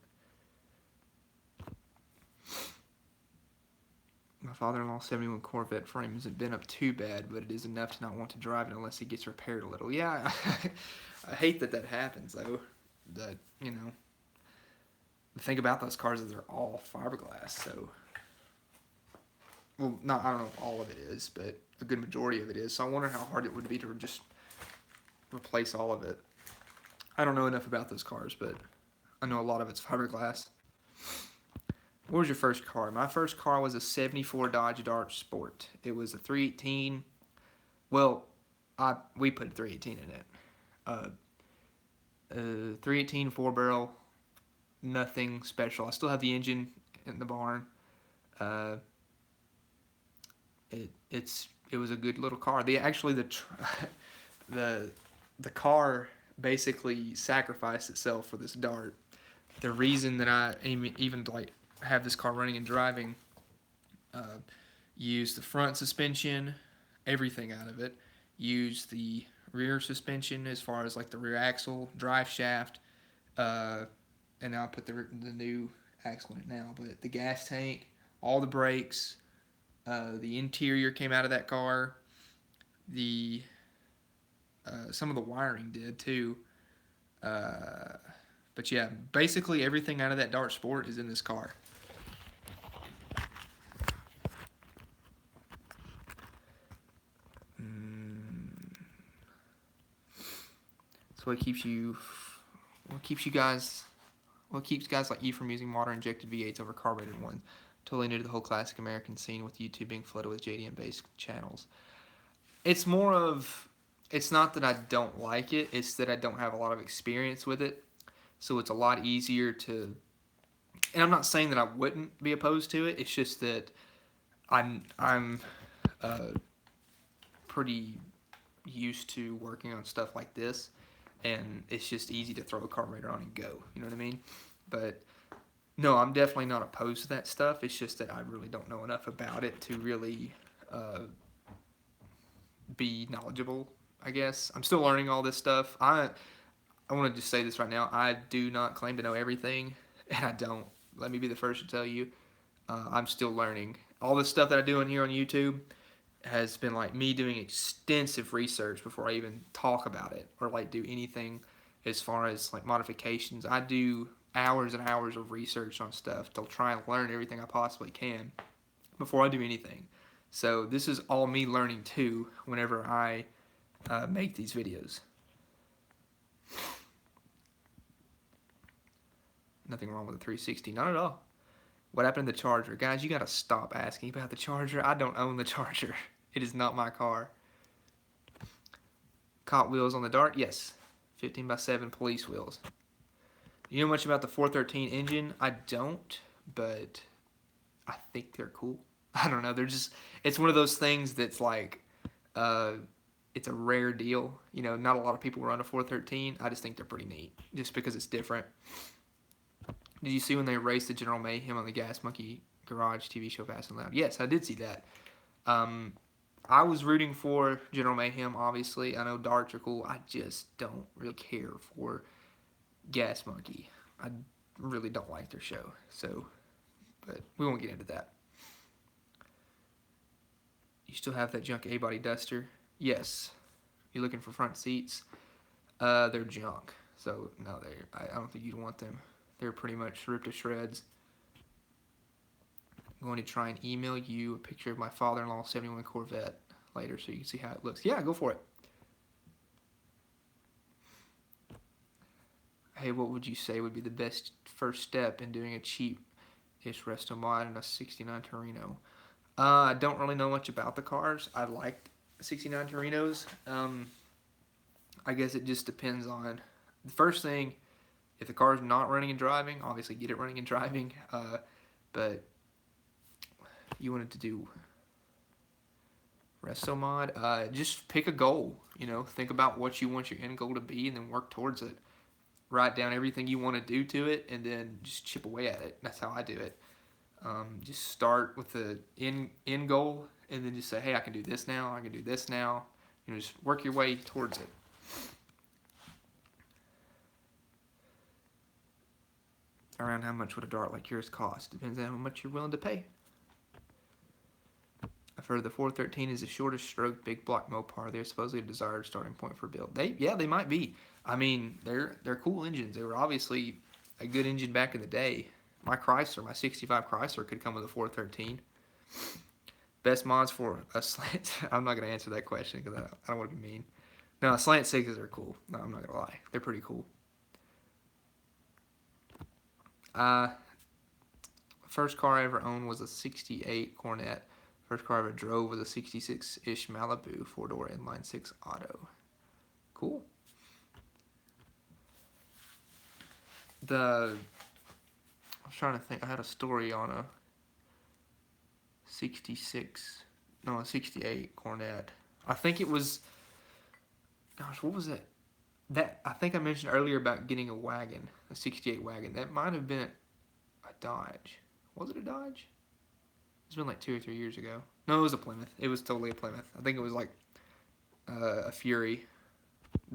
My father-in-law's 71 Corvette frame hasn't been up too bad, but it is enough to not want to drive it unless it gets repaired a little. Yeah, I hate that happens, though. That, the thing about those cars is they're all fiberglass, so... Well, I don't know if all of it is, but a good majority of it is. So I wonder how hard it would be to just replace all of it. I don't know enough about those cars, but I know a lot of it's fiberglass. What was your first car? My first car was a 74 Dodge Dart Sport. It was a 318. Well, we put a 318 in it. 318 4-barrel. Nothing special. I still have the engine in the barn. It was a good little car. The car basically sacrificed itself for this Dart. The reason that I even have this car running and driving, used the front suspension, everything out of it. Used the rear suspension as far as the rear axle, drive shaft, and now I put the new axle in it now. But the gas tank, all the brakes, the interior came out of that car. Some of the wiring did too. But yeah, basically everything out of that Dart Sport is in this car. So what keeps guys like you from using water injected V8s over carbureted ones? Totally new to the whole classic American scene with YouTube being flooded with JDM based channels. It's not that I don't like it, it's that I don't have a lot of experience with it. So it's a lot easier to, and I'm not saying that I wouldn't be opposed to it, it's just that I'm pretty used to working on stuff like this, and it's just easy to throw a carburetor on and go, you know what I mean? But no, I'm definitely not opposed to that stuff. It's just that I really don't know enough about it to really be knowledgeable, I guess. I'm still learning all this stuff. I want to just say this right now. I do not claim to know everything, and I don't. Let me be the first to tell you. I'm still learning. All this stuff that I do in here on YouTube has been me doing extensive research before I even talk about it or do anything as far as modifications. I do hours and hours of research on stuff to try and learn everything I possibly can before I do anything. So this is all me learning too whenever I make these videos. Nothing wrong with the 360, not at all. What happened to the Charger? Guys, you gotta stop asking about the Charger. I don't own the Charger. It is not my car. Cop wheels on the Dart? Yes. 15x7 police wheels. You know much about the 413 engine? I don't, but I think they're cool. I don't know. They're just, it's one of those things that's like, uh, it's a rare deal. You know, not a lot of people run a 413. I just think they're pretty neat, just because it's different. Did you see when they raced the General Mayhem on the Gas Monkey Garage TV show Fast and Loud? Yes, I did see that. Um, I was rooting for General Mayhem, obviously. I know darts are cool. I just don't really care for Gas Monkey. I really don't like their show. So, but we won't get into that. You still have that junk A-body duster? Yes. You're looking for front seats? They're junk. So, no, I don't think you'd want them. They're pretty much ripped to shreds. I'm going to try and email you a picture of my father-in-law's 71 Corvette later so you can see how it looks. Yeah, go for it. Hey, what would you say would be the best first step in doing a cheap-ish resto mod in a 69 Torino? I don't really know much about the cars. I like 69 Torinos. I guess it just depends on the first thing. If the car's not running and driving, obviously get it running and driving. But you wanted to do resto mod, just pick a goal. You know, think about what you want your end goal to be, and then work towards it. Write down everything you want to do to it, and then just chip away at it. That's how I do it. Just start with the end goal, and then just say, hey, I can do this now. I can do this now. You know, just work your way towards it. Around how much would a dart like yours cost? Depends on how much you're willing to pay. I've heard the 413 is the shortest stroke big block Mopar. They're supposedly a desired starting point for build. They might be. I mean, they're cool engines. They were obviously a good engine back in the day. My Chrysler, my 65 Chrysler could come with a 413. Best mods for a slant. I'm not going to answer that question because I don't want to be mean. No, slant sixes are cool. No, I'm not going to lie. They're pretty cool. First car I ever owned was a 68 Cornet. First car I ever drove was a 66-ish Malibu 4-door inline 6 auto. Cool. I was trying to think. I had a story on a 68 Cornet. I think it was, gosh, what was it? That I think I mentioned earlier about getting a wagon, a 68 wagon. That might have been a Dodge. Was it a Dodge? It's been like 2 or 3 years ago. No, it was a Plymouth. It was totally a Plymouth. I think it was like a Fury.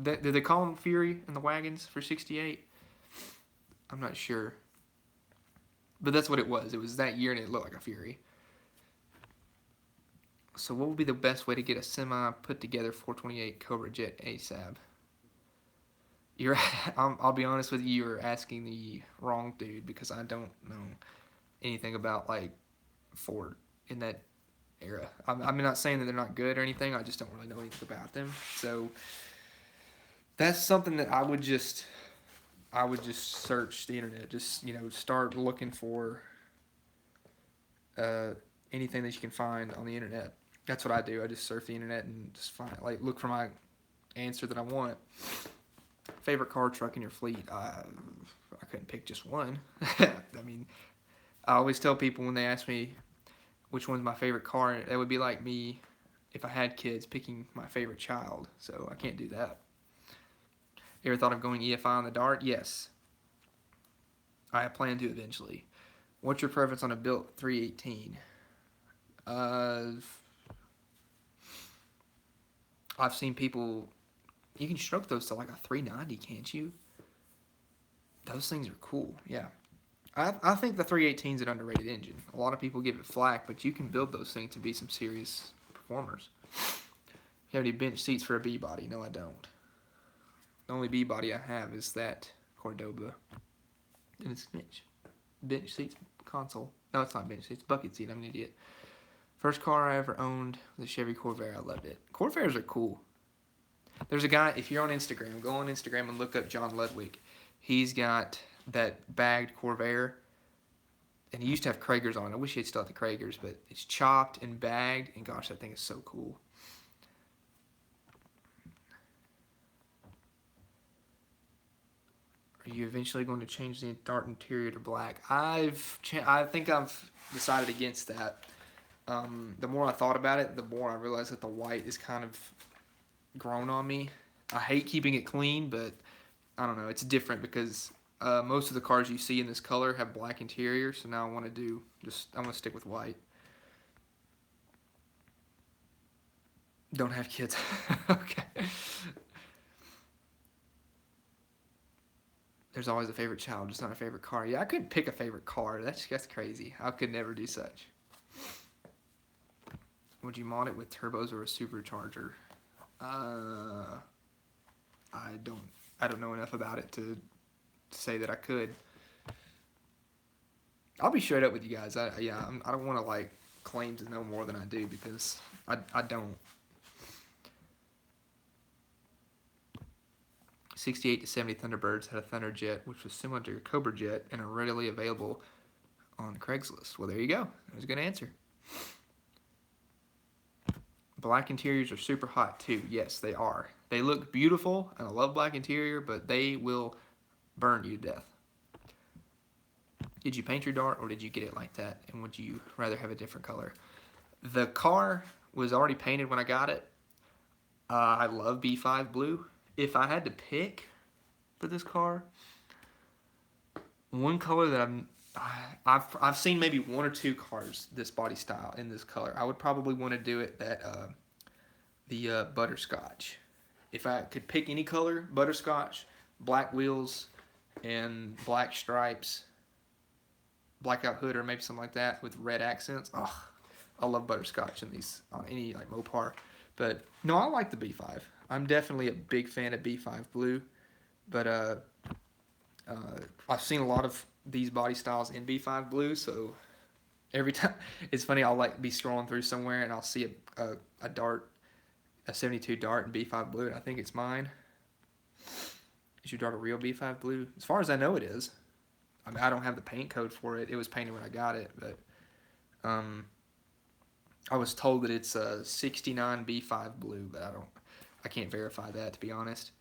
Did they call them Fury in the wagons for 68? I'm not sure. But that's what it was. It was that year and it looked like a Fury. So what would be the best way to get a semi put together 428 Cobra Jet ASAB? I'll be honest with you, you're asking the wrong dude because I don't know anything about like Ford in that era. I'm not saying that they're not good or anything. I just don't really know anything about them. So that's something that I would just search the internet. Just start looking for anything that you can find on the internet. That's what I do. I just surf the internet and just look for my answer that I want. Favorite car truck in your fleet? I couldn't pick just one. I mean, I always tell people when they ask me which one's my favorite car, that would be like me if I had kids picking my favorite child. So I can't do that. You ever thought of going EFI on the Dart? Yes. I plan to eventually. What's your preference on a built 318? I've seen people. You can stroke those to like a 390, can't you? Those things are cool. Yeah. I think the 318 is an underrated engine. A lot of people give it flack, but you can build those things to be some serious performers. You have any bench seats for a B body? No, I don't. The only B body I have is that Cordoba. And it's bench seats console. No, it's not bench seats. Bucket seat. I'm an idiot. First car I ever owned was a Chevy Corvair. I loved it. Corvairs are cool. There's a guy, if you're on Instagram, go on Instagram and look up John Ludwig. He's got that bagged Corvair, and he used to have Kragers on it. I wish he had still had the Kragers, but it's chopped and bagged, and gosh, that thing is so cool. Are you eventually going to change the Dart interior to black? I think I've decided against that. The more I thought about it, the more I realized that the white is kind of grown on me. I hate keeping it clean, but I don't know. It's different because most of the cars you see in this color have black interior. So now I want to I want to stick with white. Don't have kids. Okay. There's always a favorite child, just not a favorite car. Yeah, I couldn't pick a favorite car. That's crazy. I could never do such. Would you mod it with turbos or a supercharger? Uh, I don't. I don't know enough about it to say that I could. I'll be straight up with you guys. I don't want to like claim to know more than I do because I don't. 68 to 70 Thunderbirds had a Thunderjet, which was similar to your Cobra Jet and are readily available on Craigslist. Well, there you go. That was a good answer. Black interiors are super hot too. Yes, they are. They look beautiful, and I love black interior, but they will burn you to death. Did you paint your dart, or did you get it like that? And would you rather have a different color? The car was already painted when I got it. I love B5 blue. If I had to pick for this car, one color that I've seen maybe one or two cars this body style in this color. I would probably want to do it the butterscotch. If I could pick any color, butterscotch, black wheels, and black stripes, blackout hood or maybe something like that with red accents. Oh, I love butterscotch in these on any like Mopar. But no, I like the B5. I'm definitely a big fan of B5 blue. But I've seen a lot of these body styles in B5 blue, so every time it's funny, I'll like be scrolling through somewhere and I'll see a dart, a 72 dart in B5 blue, and I think it's mine. Is your dart a real B5 blue? As far as I know, it is. I mean, I don't have the paint code for it. It was painted when I got it, but I was told that it's a 69 B5 blue, but I can't verify that, to be honest.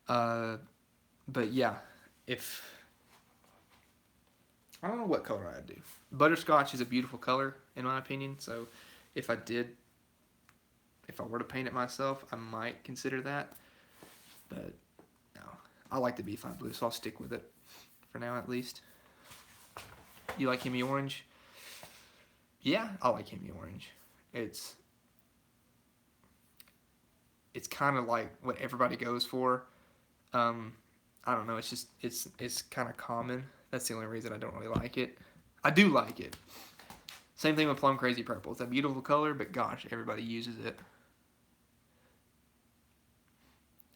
But yeah, if I don't know what color I'd do. Butterscotch is a beautiful color in my opinion, so if I were to paint it myself, I might consider that. But no, I like the B5 blue, so I'll stick with it for now at least. You like Hemi Orange? Yeah, I like Hemi Orange. It's kind of like what everybody goes for. I don't know. It's just it's kind of common. That's the only reason I don't really like it. I do like it. Same thing with Plum Crazy Purple. It's a beautiful color, but gosh, everybody uses it.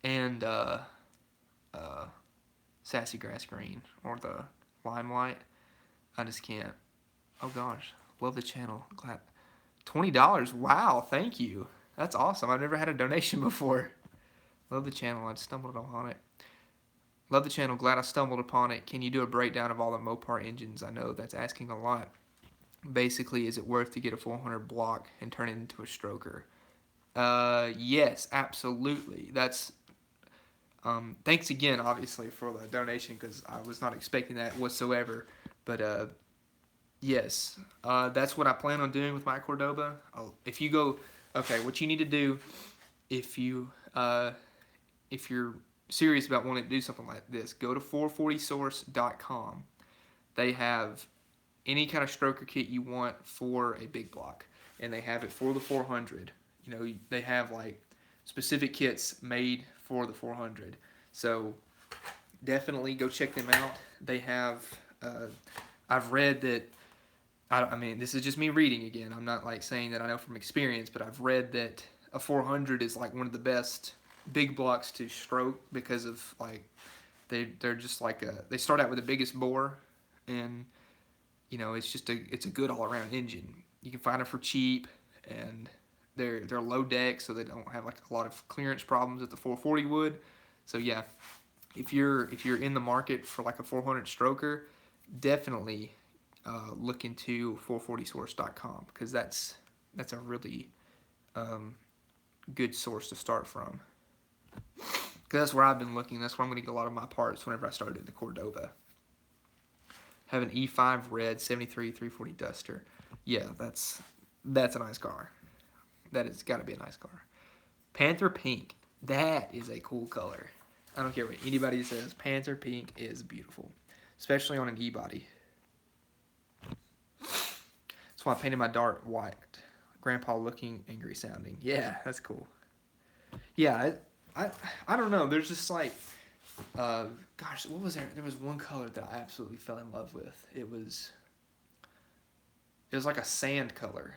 And Sassy Grass Green or the Lime White. I just can't. Oh gosh, love the channel. Glad $20. Wow, thank you. That's awesome. I've never had a donation before. Love the channel. I stumbled upon it. Love the channel. Glad I stumbled upon it. Can you do a breakdown of all the Mopar engines? I know that's asking a lot. Basically, is it worth to get a 400 block and turn it into a stroker? Yes, absolutely. That's thanks again, obviously, for the donation because I was not expecting that whatsoever. But yes, that's what I plan on doing with my Cordoba. If you go, okay, what you need to do if you're serious about wanting to do something like this, go to 440source.com. They have any kind of stroker kit you want for a big block, and they have it for the 400. You know, they have like specific kits made for the 400. So definitely go check them out. They have, I've read that, I mean, this is just me reading again. I'm not like saying that I know from experience, but I've read that a 400 is like one of the best big blocks to stroke because of like they're just like they start out with the biggest bore, and you know it's a good all around engine. You can find them for cheap, and they're low deck, so they don't have like a lot of clearance problems that the 440 would. So yeah, if you're in the market for like a 400 stroker, definitely look into 440source.com because that's a really good source to start from. Because that's where I've been looking. That's where I'm going to get a lot of my parts whenever I started the Cordoba. Have an E5 red 73 340 Duster. Yeah, that's a nice car. That has got to be a nice car. Panther Pink. That is a cool color. I don't care what anybody says. Panther Pink is beautiful, especially on an e-body. That's why I painted my dart white. Grandpa looking angry sounding. Yeah, that's cool. Yeah, I don't know. There's just like, gosh, what was there? There was one color that I absolutely fell in love with. It was like a sand color.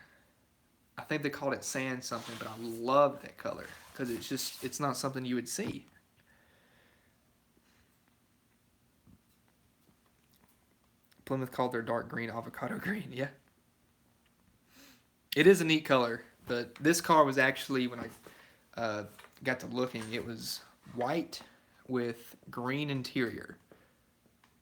I think they called it sand something, but I love that color because it's not something you would see. Plymouth called their dark green avocado green. Yeah, it is a neat color. But this car was actually when I got to looking, it was white with green interior.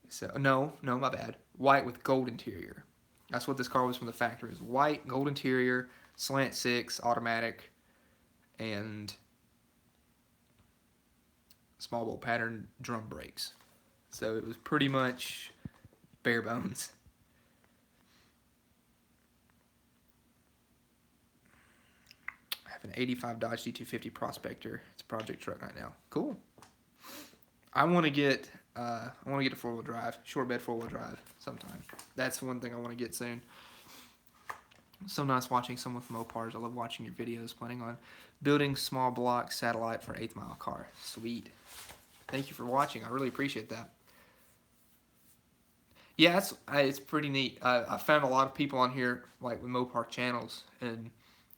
So no, my bad. White with gold interior. That's what this car was from the factory. It was white, gold interior, slant six, automatic, and small bolt pattern drum brakes. So it was pretty much bare bones. I have an '85 Dodge D250 Prospector. It's a project truck right now. Cool. I want to get a 4-wheel drive, short bed 4-wheel drive sometime. That's one thing I want to get soon. So nice watching someone from Opars. I love watching your videos. Planning on building small block satellite for 8th mile car. Sweet. Thank you for watching. I really appreciate that. Yeah, it's pretty neat. I found a lot of people on here like with Mopar channels, and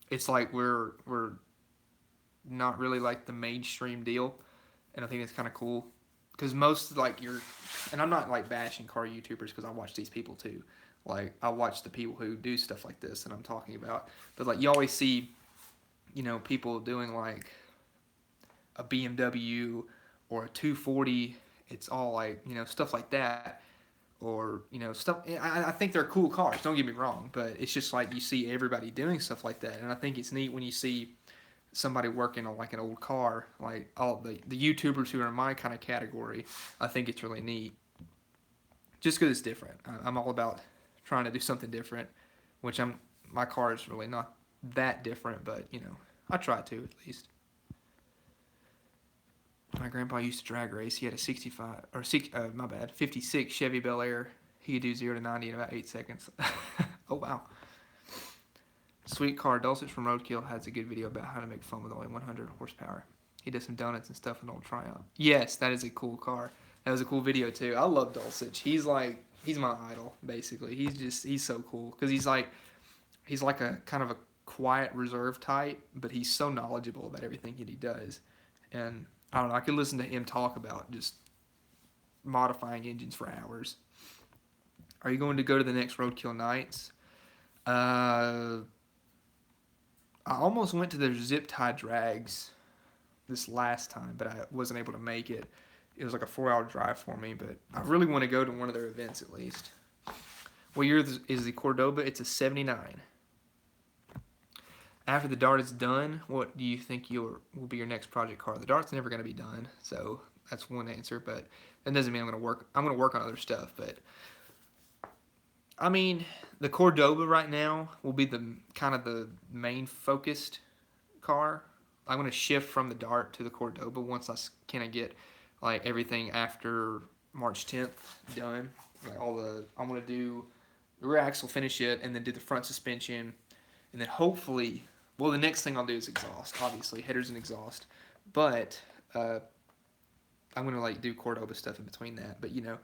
it's like we're not really like the mainstream deal, and I think it's kind of cool because most like and I'm not like bashing car YouTubers because I watch these people too. Like I watch the people who do stuff like this that I'm talking about, but like you always see, people doing like a BMW or a 240. It's all like stuff like that, or stuff. I think they're cool cars. Don't get me wrong, but it's just like you see everybody doing stuff like that, and I think it's neat when you see somebody working on like an old car, like all the YouTubers who are in my kind of category. I think it's really neat, just because it's different. I'm all about trying to do something different, which my car is really not that different, but I try to at least. My grandpa used to drag race. He had a 65 or my bad, 56 Chevy Bel Air. He could do 0 to 90 in about 8 seconds. Oh wow. Sweet car. Dulcich from Roadkill has a good video about how to make foam with only 100 horsepower. He does some donuts and stuff in old Triumph. Yes, that is a cool car. That was a cool video too. I love Dulcich. He's my idol basically. He's so cool because he's like a kind of a quiet reserve type, but he's so knowledgeable about everything that he does. And I don't know, I could listen to him talk about just modifying engines for hours. Are you going to go to the next Roadkill Nights? I almost went to their zip tie drags this last time, but I wasn't able to make it. It was like a 4-hour drive for me, but I really want to go to one of their events at least. What year is the Cordoba? It's a 79. After the Dart is done, what do you think will be your next project car? The Dart's never going to be done, so that's one answer. But that doesn't mean I'm going to work. I'm going to work on other stuff. But I mean, the Cordoba right now will be the kind of the main focused car. I'm going to shift from the Dart to the Cordoba once I kind of get like everything after March 10th done. Like I'm going to do the rear axle, finish it, and then do the front suspension, and then hopefully. Well, the next thing I'll do is exhaust, obviously, headers and exhaust. But I'm going to like do Cordoba stuff in between that. But I'm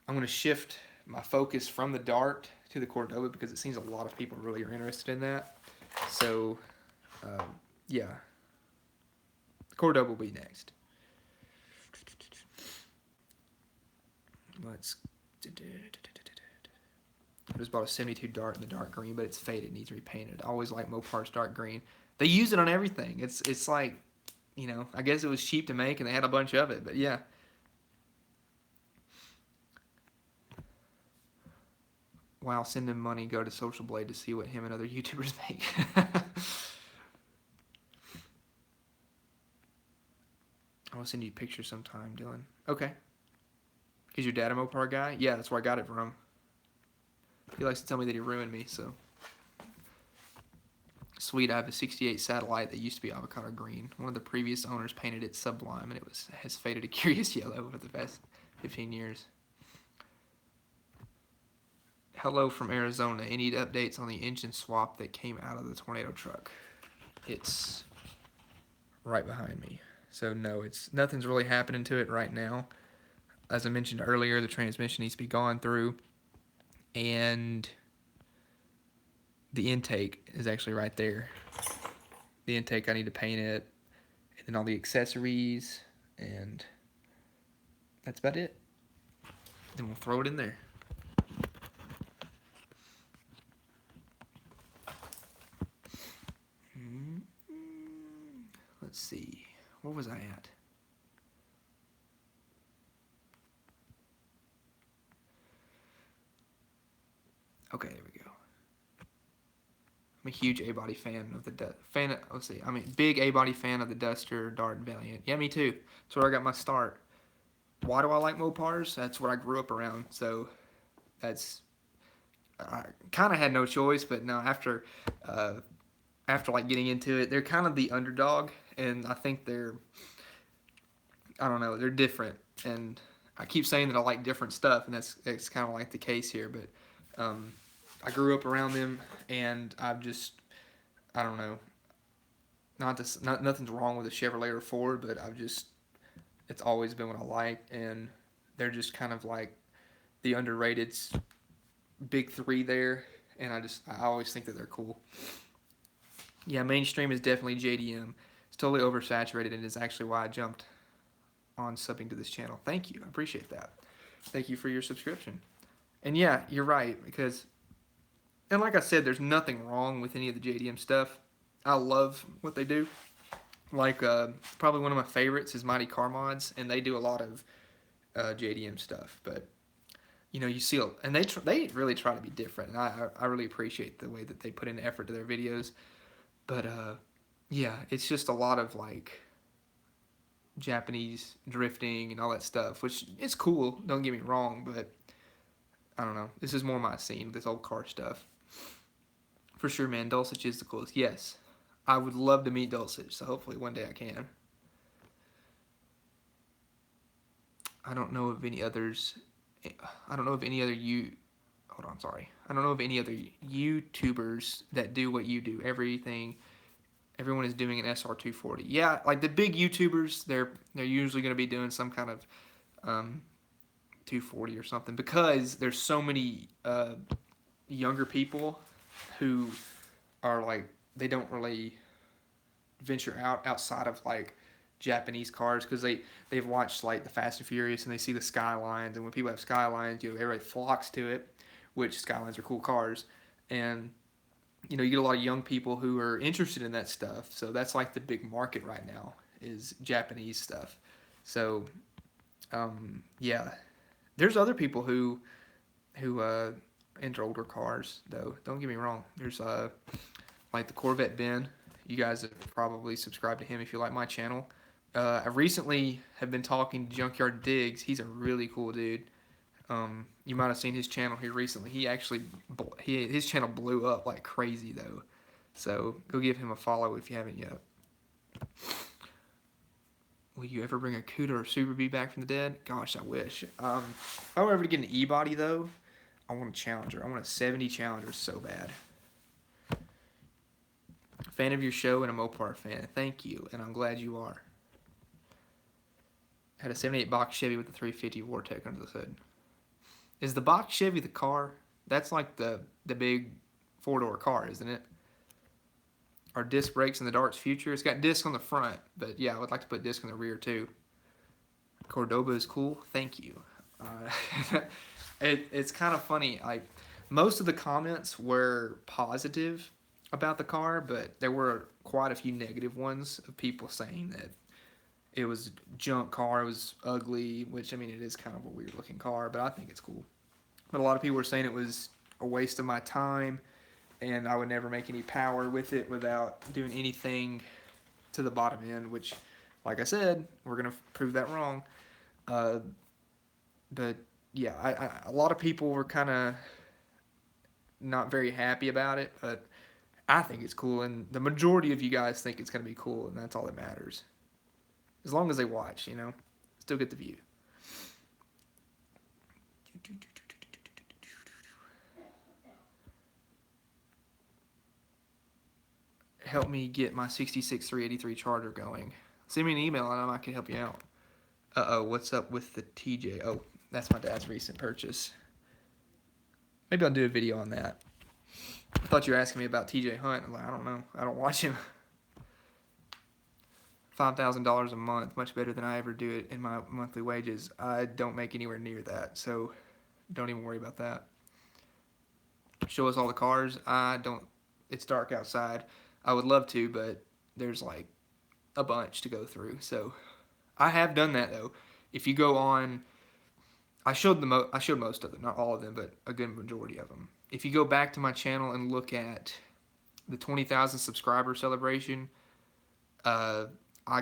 going to shift my focus from the Dart to the Cordoba because it seems a lot of people really are interested in that. So, yeah, the Cordoba will be next. Let's. I just bought a 72 Dart in the dark green, but it's faded. It needs repainted. I always like Mopar's dark green. They use it on everything. It's like, I guess it was cheap to make and they had a bunch of it, but yeah. Wow, send him money, go to Social Blade to see what him and other YouTubers make. I will send you pictures sometime, Dylan. Okay. Is your dad a Mopar guy? Yeah, that's where I got it from. He likes to tell me that he ruined me, so sweet. I have a 68 Satellite that used to be avocado green. One of the previous owners painted it sublime, and has faded a curious yellow over the past 15 years. Hello from Arizona. Any updates on the engine swap that came out of the tornado truck? It's right behind me. So no, nothing's really happening to it right now. As I mentioned earlier, the transmission needs to be gone through, and the intake is actually right there. The intake, I need to paint it, and then all the accessories, and that's about it. Then we'll throw it in there. Let's see. Where was I at? Okay, there we go. I'm a huge A-body fan of the big A-body fan of the Duster, Dart, and Valiant. Yeah, me too. That's where I got my start. Why do I like Mopars? That's what I grew up around. So I kind of had no choice. But no, after like getting into it, they're kind of the underdog, and I think I don't know, they're different. And I keep saying that I like different stuff, and that's kind of like the case here. But I grew up around them, and I don't know, nothing's wrong with a Chevrolet or Ford, but it's always been what I like, and they're just kind of like the underrated big three there, and I always think that they're cool. Yeah, mainstream is definitely JDM. It's totally oversaturated, and is actually why I jumped on subbing to this channel. Thank you. I appreciate that. Thank you for your subscription. And yeah, you're right, and like I said, there's nothing wrong with any of the JDM stuff. I love what they do. Like, probably one of my favorites is Mighty Car Mods, and they do a lot of JDM stuff. But you see, and they really try to be different, and I really appreciate the way that they put in effort to their videos. But yeah, it's just a lot of like Japanese drifting and all that stuff, which is cool. Don't get me wrong, but I don't know. This is more my scene, this old car stuff. For sure, man. Dulcich is the coolest. Yes, I would love to meet Dulcich, so hopefully one day I can. I don't know of any others. I don't know of any other Hold on, sorry. I don't know of any other YouTubers that do what you do. Everyone is doing an SR240. Yeah, like the big YouTubers, they're usually going to be doing some kind of 240 or something, because there's so many younger people who are like, they don't really venture outside of like Japanese cars, because they've watched like the Fast and Furious, and they see the Skylines, and when people have Skylines, everybody flocks to it, which Skylines are cool cars, and you get a lot of young people who are interested in that stuff. So that's like the big market right now, is Japanese stuff. So yeah, there's other people who enter older cars, though. Don't get me wrong. There's like the Corvette Ben. You guys have probably subscribed to him if you like my channel. I recently have been talking to Junkyard Diggs. He's a really cool dude. You might have seen his channel here recently. His channel blew up like crazy, though. So go give him a follow if you haven't yet. Will you ever bring a Cuda or Super Bee back from the dead? Gosh, I wish. If I were ever to get an E-body, though, I want a Challenger. I want a 70 Challenger so bad. Fan of your show and a Mopar fan. Thank you, and I'm glad you are. Had a 78 box Chevy with a 350 Vortec under the hood. Is the box Chevy the car? That's like the big four-door car, isn't it? Are disc brakes in the Dart's future? It's got disc on the front, but yeah, I would like to put disc in the rear too. Cordoba is cool. Thank you. It's kind of funny. Like, most of the comments were positive about the car, but there were quite a few negative ones of people saying that it was a junk car, it was ugly, which, I mean, it is kind of a weird looking car, but I think it's cool. But a lot of people were saying it was a waste of my time, and I would never make any power with it without doing anything to the bottom end, which, like I said, we're going to prove that wrong. But yeah, a lot of people were kind of not very happy about it, but I think it's cool, and the majority of you guys think it's going to be cool, and that's all that matters. As long as they watch, you know, still get the view. Help me get my 66 383 Charger going. Send me an email, and I can help you out. Uh-oh, what's up with the TJ? Oh, that's my dad's recent purchase. Maybe I'll do a video on that. I thought you were asking me about TJ Hunt. I'm like, I don't know. I don't watch him. $5,000 a month, much better than I ever do it in my monthly wages. I don't make anywhere near that, so don't even worry about that. Show us all the cars. I don't. It's dark outside. I would love to, but there's like a bunch to go through. So I have done that though. If you go on, I showed I showed most of them, not all of them, but a good majority of them. If you go back to my channel and look at the 20,000 subscriber celebration, I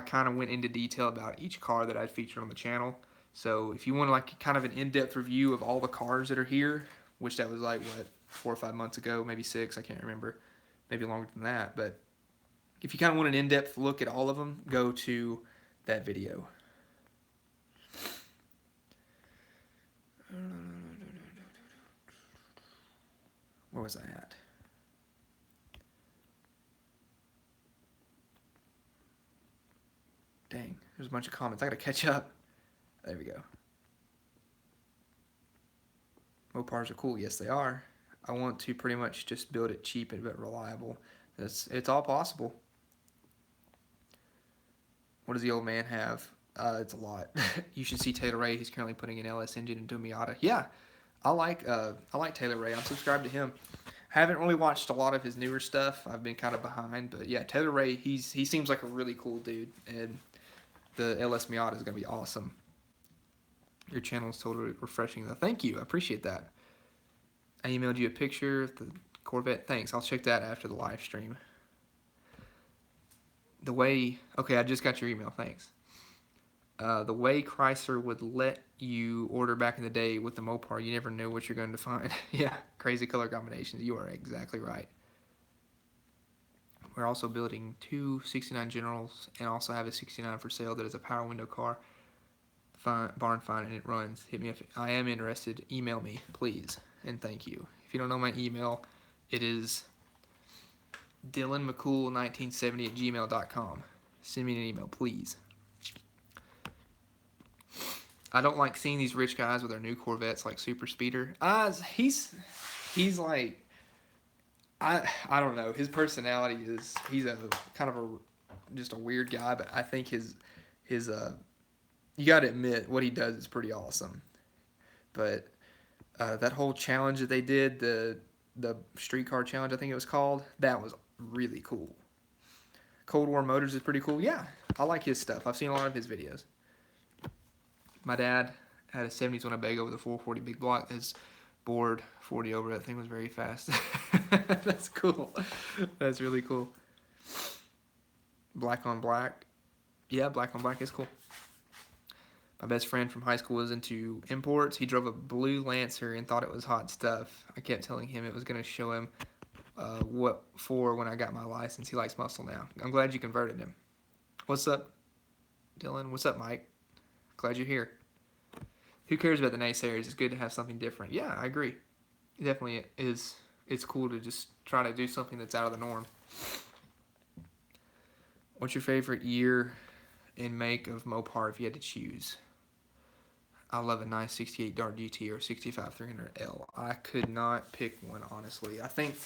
kind of went into detail about each car that I'd featured on the channel. So if you want like kind of an in-depth review of all the cars that are here, which that was like what 4 or 5 months ago, maybe 6, I can't remember, maybe longer than that. But if you kind of want an in-depth look at all of them, go to that video. Where was I at? Dang, there's a bunch of comments. I gotta catch up. There we go. Mopars are cool. Yes, they are. I want to pretty much just build it cheap but reliable. It's all possible. What does the old man have? It's a lot. You should see Taylor Ray. He's currently putting an LS engine into a Miata. Yeah, I like Taylor Ray. I'm subscribed to him. Haven't really watched a lot of his newer stuff. I've been kind of behind, but yeah, Taylor Ray. He seems like a really cool dude, and the LS Miata is gonna be awesome. Your channel is totally refreshing though. Thank you. I appreciate that. I emailed you a picture of the Corvette. Thanks. I'll check that after the live stream. Okay, I just got your email. Thanks. The way Chrysler would let you order back in the day with the Mopar, you never know what you're going to find. Yeah, crazy color combinations. You are exactly right. We're also building 2 69 Generals and also have a 69 for sale that is a power window car. Barn find and it runs. Hit me if I am interested. Email me, please, and thank you. If you don't know my email, it is dylanmccool1970@gmail.com. Send me an email, please. I don't like seeing these rich guys with their new Corvettes like Super Speeder. He's like I don't know. His personality he's a kind of just a weird guy, but I think his you got to admit what he does is pretty awesome. But that whole challenge that they did, the streetcar challenge, I think it was called, that was really cool. Cold War Motors is pretty cool. Yeah, I like his stuff. I've seen a lot of his videos. My dad had a 70s Winnebago with a 440 big block. His board 40 over that thing was very fast. That's cool. That's really cool. Black on black. Yeah, black on black is cool. My best friend from high school was into imports. He drove a blue Lancer and thought it was hot stuff. I kept telling him it was going to show him what for when I got my license. He likes muscle now. I'm glad you converted him. What's up, Dylan? What's up, Mike? Glad you're here. Who cares about the naysayers? It's good to have something different. Yeah, I agree. It definitely is. It's cool to just try to do something that's out of the norm. What's your favorite year and make of Mopar if you had to choose? I love a nice 68 Dart GT or 65 300L. I could not pick one, honestly. I think,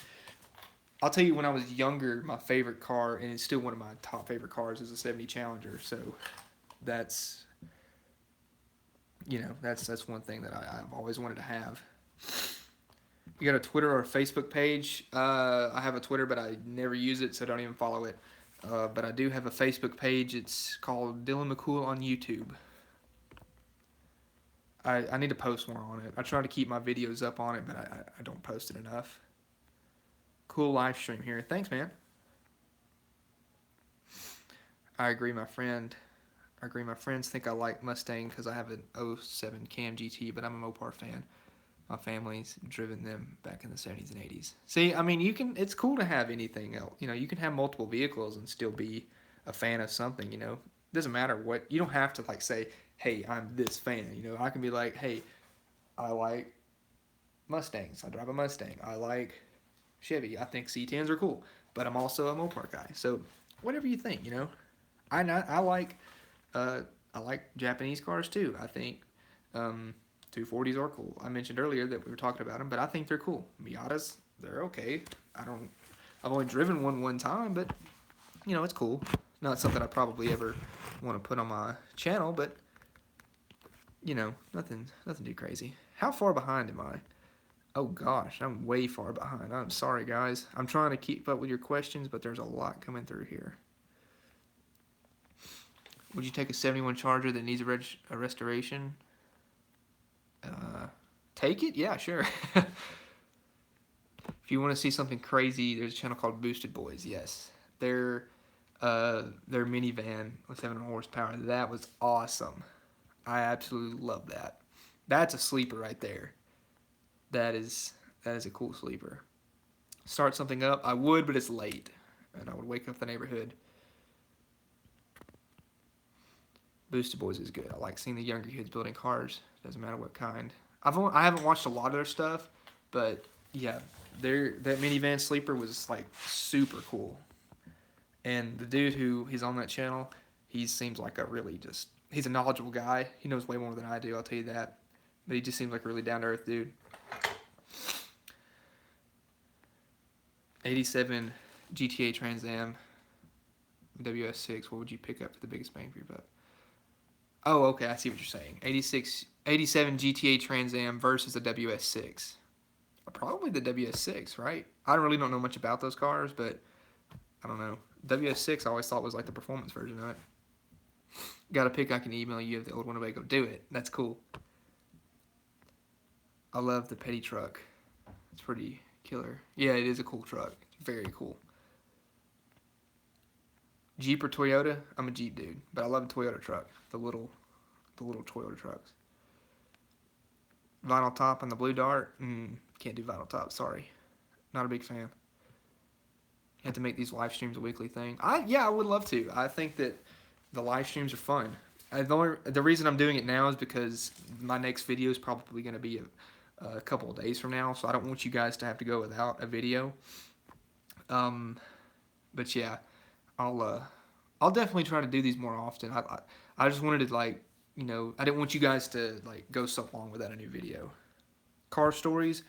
I'll tell you, when I was younger, my favorite car, and it's still one of my top favorite cars, is a 70 Challenger. So that's, that's one thing that I've always wanted to have. You got a Twitter or a Facebook page? I have a Twitter, but I never use it, so don't even follow it. But I do have a Facebook page. It's called Dylan McCool on YouTube. I need to post more on it. I try to keep my videos up on it, but I don't post it enough. Cool live stream here. Thanks, man. I agree, my friend. I agree, my friends think I like Mustang because I have an 07 Cam GT, but I'm a Mopar fan. My family's driven them back in the 70s and 80s. See, I mean, it's cool to have anything else. You know, you can have multiple vehicles and still be a fan of something, you know. It doesn't matter what, you don't have to like say, hey, I'm this fan. You know, I can be like, hey, I like Mustangs. I drive a Mustang. I like Chevy. I think C10s are cool, but I'm also a Mopar guy. So whatever you think, you know. I like uh, I like Japanese cars too. I think um, 240s are cool. I mentioned earlier that we were talking about them, but I think they're cool. Miatas, they're okay. I don't. I've only driven one time, but you know it's cool. Not something I probably ever want to put on my channel, but you know nothing too crazy. How far behind am I? Oh gosh, I'm way far behind. I'm sorry, guys. I'm trying to keep up with your questions, but there's a lot coming through here. Would you take a 71 Charger that needs a restoration? Uh, Take it? Yeah, sure. If you want to see something crazy, there's a channel called Boosted Boys. Yes, their their minivan with 700 horsepower. That was awesome. I absolutely love that. That's a sleeper right there. That is a cool sleeper. Start something up. I would, but it's late, and I would wake up the neighborhood. Boosted Boys is good. I like seeing the younger kids building cars. Doesn't matter what kind. I haven't watched a lot of their stuff, but yeah, that minivan sleeper was like super cool. And the dude who he's on that channel, he seems like a really just he's a knowledgeable guy. He knows way more than I do. I'll tell you that. But he just seems like a really down to earth dude. 87 GTA Trans Am WS6. What would you pick up for the biggest bang for your buck? Oh, okay, I see what you're saying. 87 GTA Trans Am versus the WS6. Probably the WS6, right? I don't know much about those cars, but I don't know. WS6 I always thought was like the performance version of it. Got a pick I can email you of the old Winnebago. Do it. That's cool. I love the petty truck. It's pretty killer. Yeah, it is a cool truck. Very cool. Jeep or Toyota? I'm a Jeep dude, but I love a Toyota truck. The little Toyota trucks. Vinyl top on the Blue Dart? Can't do vinyl top. Sorry, not a big fan. You have to make these live streams a weekly thing. I would love to. I think that the live streams are fun. The reason I'm doing it now is because my next video is probably going to be a couple of days from now, so I don't want you guys to have to go without a video. But yeah, I'll definitely try to do these more often. I just wanted to like I didn't want you guys to like go so long without a new video. Car stories.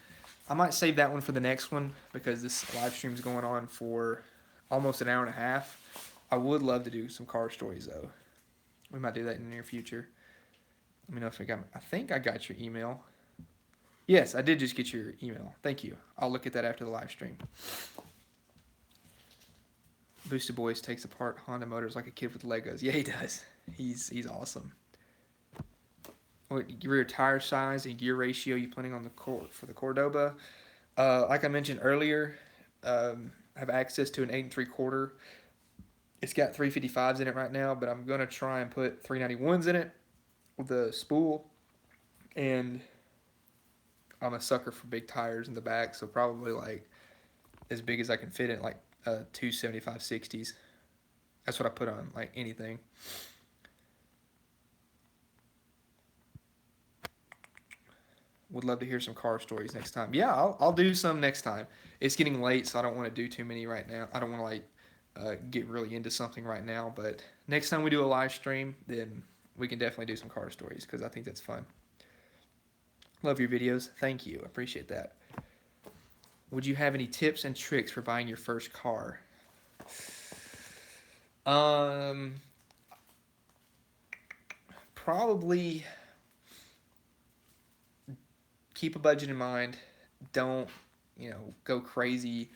I might save that one for the next one because this live stream's going on for almost an hour and a half. I would love to do some car stories though. We might do that in the near future. Let me know if I think I got your email. Yes, I did just get your email. Thank you. I'll look at that after the live stream. Boosted Boys takes apart Honda motors like a kid with Legos. Yeah, he does. He's awesome. What rear tire size and gear ratio you planning on for the Cordoba? Like I mentioned earlier, I have access to an 8 3/4. It's got 355s in it right now, but I'm gonna try and put 391s in it with the spool. And I'm a sucker for big tires in the back, so probably like as big as I can fit in, like 275 60s. That's what I put on like anything. Would love to hear some car stories next time. Yeah, I'll do some next time. It's getting late, so I don't want to do too many right now. I don't want to like get really into something right now. But next time we do a live stream, then we can definitely do some car stories because I think that's fun. Love your videos. Thank you. Appreciate that. Would you have any tips and tricks for buying your first car? Probably keep a budget in mind. Don't, go crazy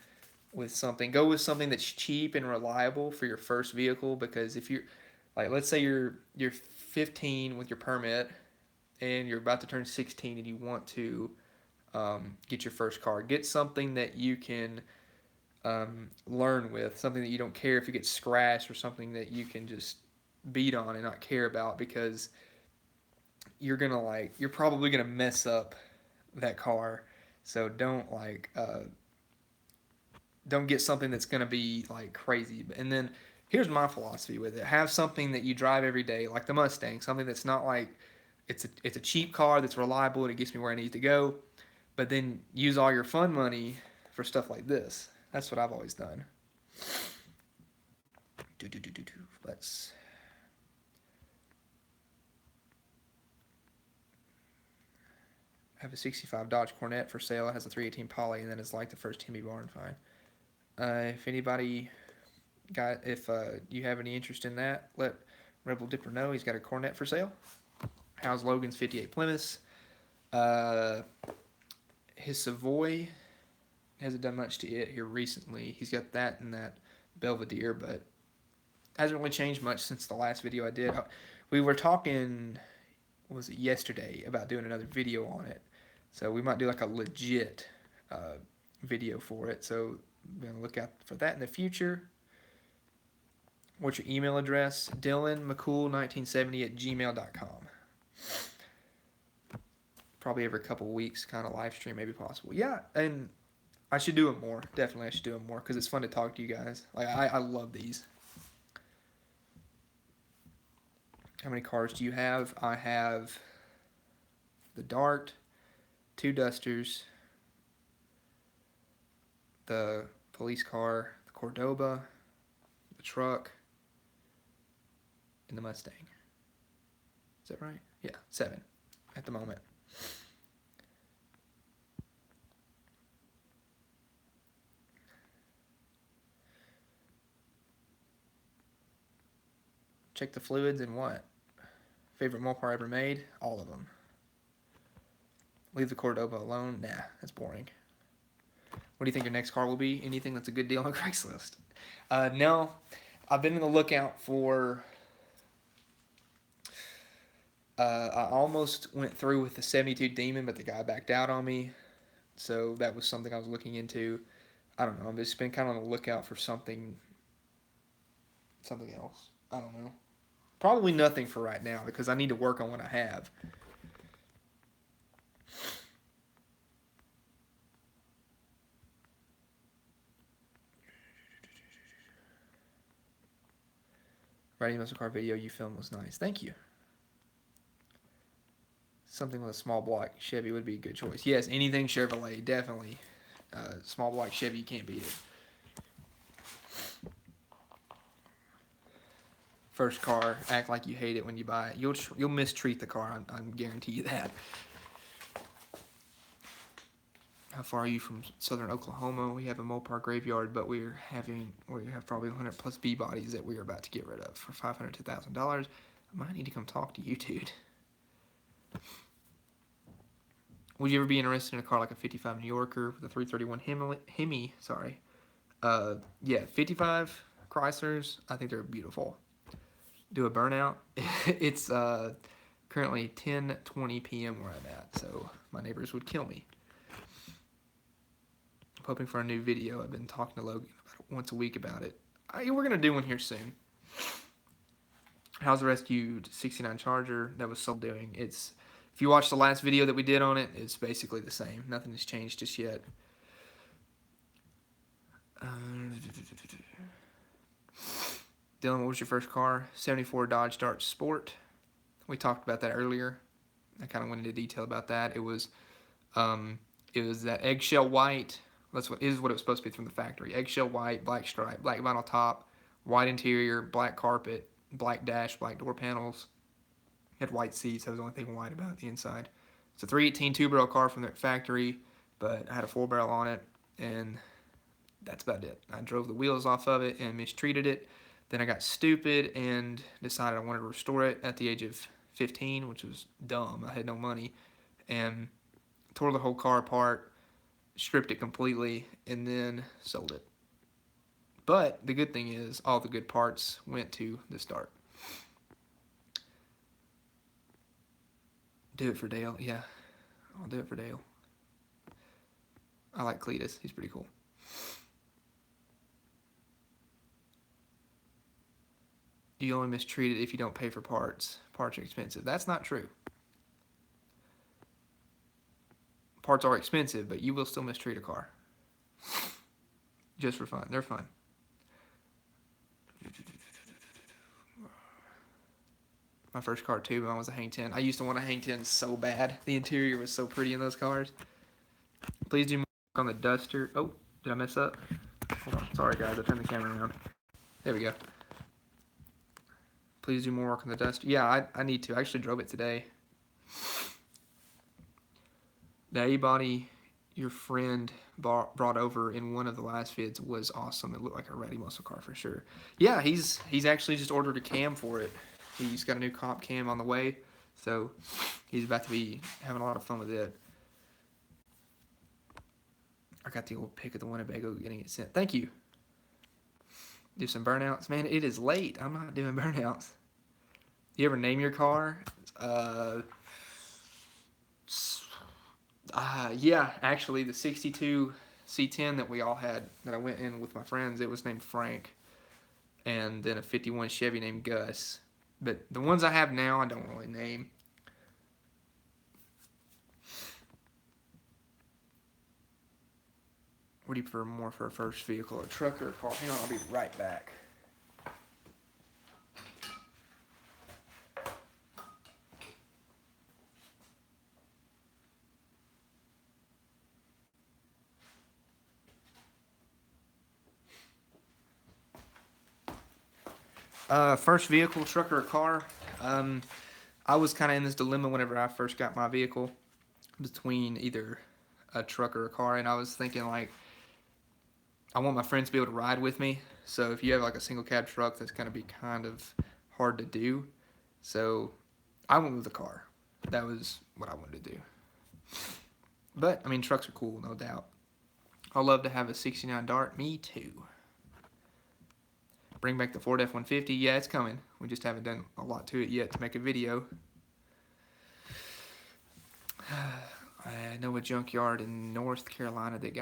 with something. Go with something that's cheap and reliable for your first vehicle because if you're like let's say you're 15 with your permit and you're about to turn 16 and you want to get your first car, get something that you can learn with, something that you don't care if you get scratched or something that you can just beat on and not care about because you're probably gonna mess up that car. So don't get something that's gonna be like crazy. And then here's my philosophy with it: have something that you drive every day, like the Mustang, something that's not like it's a cheap car that's reliable and it gets me where I need to go. But then use all your fun money for stuff like this. That's what I've always done. Let's have a '65 Dodge Corvette for sale. It has a 318 Poly, and then it's like the first Timmy barn find. If anybody if you have any interest in that, let Rebel Dipper know. He's got a Corvette for sale. How's Logan's '58 Plymouth? Uh, his Savoy hasn't done much to it here recently. He's got that and that Belvedere, but hasn't really changed much since the last video I did. We were talking, was it yesterday, about doing another video on it. So we might do like a legit video for it. So I'm going to look out for that in the future. What's your email address? DylanMcCool1970 at gmail.com. Probably every couple weeks, kind of live stream, maybe possible. Yeah, and I should do it more. Definitely, I should do it more because it's fun to talk to you guys. Like I love these. How many cars do you have? I have the Dart, 2 Dusters, the police car, the Cordoba, the truck, and the Mustang. Is that right? Yeah, 7 at the moment. Check the fluids and what? Favorite Mopar ever made? All of them. Leave the Cordoba alone? Nah, that's boring. What do you think your next car will be? Anything that's a good deal on Craigslist? No, I've been on the lookout for. I almost went through with the '72 Demon, but the guy backed out on me. So that was something I was looking into. I don't know. I've just been kind of on the lookout for something else. I don't know. Probably nothing for right now because I need to work on what I have. Riding muscle car video you filmed was nice. Thank you. Something with a small block Chevy would be a good choice. Yes, anything Chevrolet, definitely. Small block Chevy, you can't beat it. First car, act like you hate it when you buy it. You'll mistreat the car. I'm guarantee you that. How far are you from southern Oklahoma? We have a Mopar graveyard, but we have probably 100 plus B bodies that we are about to get rid of for $500 to $1,000. I might need to come talk to you, dude. Would you ever be interested in a car like a '55 New Yorker with a 331 Hemi? Sorry. Yeah, '55 Chryslers. I think they're beautiful. Do a burnout. It's currently 10:20 p.m. where I'm at, so my neighbors would kill me. I'm hoping for a new video. I've been talking to Logan about once a week about it. We're gonna do one here soon. How's the rescued '69 Charger that was sold doing? If you watch the last video that we did on it, it's basically the same. Nothing has changed just yet. Dylan, what was your first car? '74 Dodge Dart Sport. We talked about that earlier. I kind of went into detail about that. It was that eggshell white. Is what it was supposed to be from the factory. Eggshell white, black stripe, black vinyl top, white interior, black carpet, black dash, black door panels. Had white seats. That was the only thing white about the inside. It's a 318 two-barrel car from the factory, but I had a 4-barrel on it, and that's about it. I drove the wheels off of it and mistreated it. Then I got stupid and decided I wanted to restore it at the age of 15, which was dumb. I had no money, and tore the whole car apart, stripped it completely, and then sold it. But the good thing is all the good parts went to the start. Do it for Dale. Yeah, I'll do it for Dale. I like Cletus. He's pretty cool. You only mistreat it if you don't pay for parts. Parts are expensive. That's not true. parts are expensive, but you will still mistreat a car. Just for fun. They're fun. My first car too, mine was a Hang 10. I used to want a Hang 10 so bad. The interior was so pretty in those cars. Please do more work on the Duster. Oh, did I mess up? Hold on. Sorry guys, I turned the camera around. There we go. Please do more work on the Duster. Yeah, I need to. I actually drove it today. The A-body your friend brought over in one of the last vids was awesome. It looked like a ready muscle car for sure. Yeah, he's actually just ordered a cam for it. He's got a new comp cam on the way, so he's about to be having a lot of fun with it. I got the old pic of the Winnebago getting it sent. Thank you. Do some burnouts. Man, it is late. I'm not doing burnouts. You ever name your car? Yeah, actually, the 62 C10 that we all had, that I went in with my friends, it was named Frank. And then a 51 Chevy named Gus. But the ones I have now, I don't really name. What do you prefer more for a first vehicle, a truck or a car? Hang on, I'll be right back. First vehicle, truck or a car? I was kind of in this dilemma whenever I first got my vehicle between either a truck or a car, and I was thinking like, I want my friends to be able to ride with me. So if you have like a single cab truck, that's going to be kind of hard to do. So I went with the car. That was what I wanted to do. But I mean, trucks are cool, no doubt. I'd love to have a 69 Dart. Me too. Bring back the Ford F-150. Yeah, it's coming. We just haven't done a lot to it yet to make a video. I know a junkyard in North Carolina that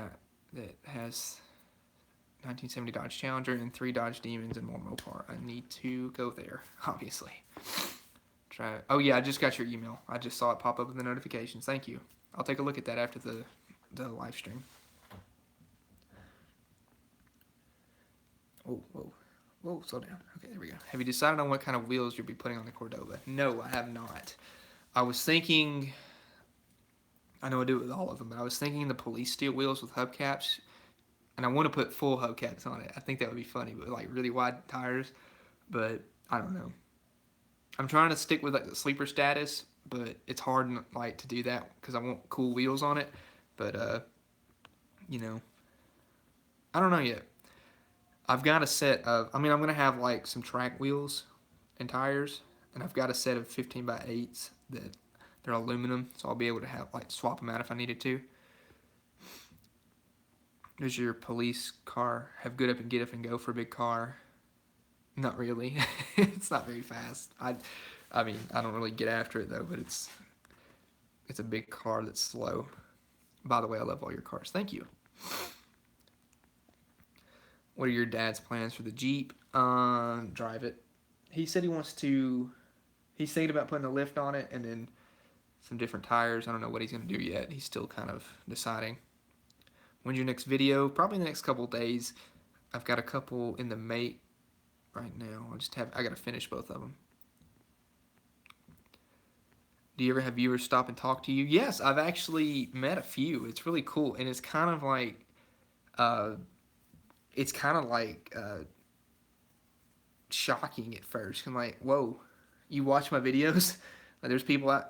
has 1970 Dodge Challenger and 3 Dodge Demons and more Mopar. I need to go there, obviously. Try. Oh yeah, I just got your email. I just saw it pop up in the notifications. Thank you. I'll take a look at that after the live stream. Whoa, slow down. Okay, there we go. Have you decided on what kind of wheels you'll be putting on the Cordoba? No, I have not. I was thinking, I know I do it with all of them, but I was thinking the police steel wheels with hubcaps, and I want to put full hubcaps on it. I think that would be funny, but like really wide tires, but I don't know. I'm trying to stick with like the sleeper status, but it's hard like to do that because I want cool wheels on it, but you know, I don't know yet. I've got a set of, I'm going to have like some track wheels and tires, and I've got a set of 15 by 8s that they're aluminum, so I'll be able to have like swap them out if I needed to. Does your police car have good up and get up and go for a big car? Not really. It's not very fast. I mean, I don't really get after it though, but it's a big car that's slow. By the way, I love all your cars. Thank you. What are your dad's plans for the Jeep? Drive it. He said he wants to, he's thinking about putting a lift on it and then some different tires. I don't know what he's going to do yet. He's still kind of deciding. When's your next video? Probably in the next couple of days. I've got a couple in the mate right now. I got to finish both of them. Do you ever have viewers stop and talk to you? Yes, I've actually met a few. It's really cool, and it's kind of like, shocking at first. I'm like, whoa, you watch my videos? Like,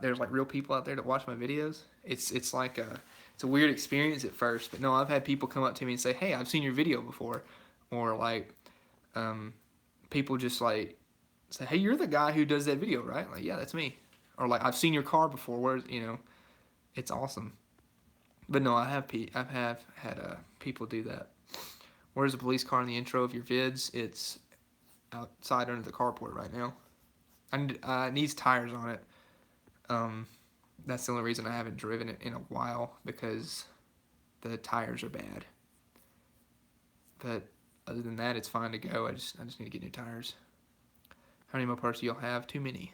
there's like real people out there that watch my videos. It's like it's a weird experience at first, but no, I've had people come up to me and say, hey, I've seen your video before, or like, people just like say, hey, you're the guy who does that video, right? Like, yeah, that's me. Or like, I've seen your car before. Where, it's awesome. But no, I have had people do that. Where's the police car in the intro of your vids? It's outside under the carport right now. And it needs tires on it. That's the only reason I haven't driven it in a while, because the tires are bad. But other than that, it's fine to go. I just need to get new tires. How many Mopars do y'all have? Too many.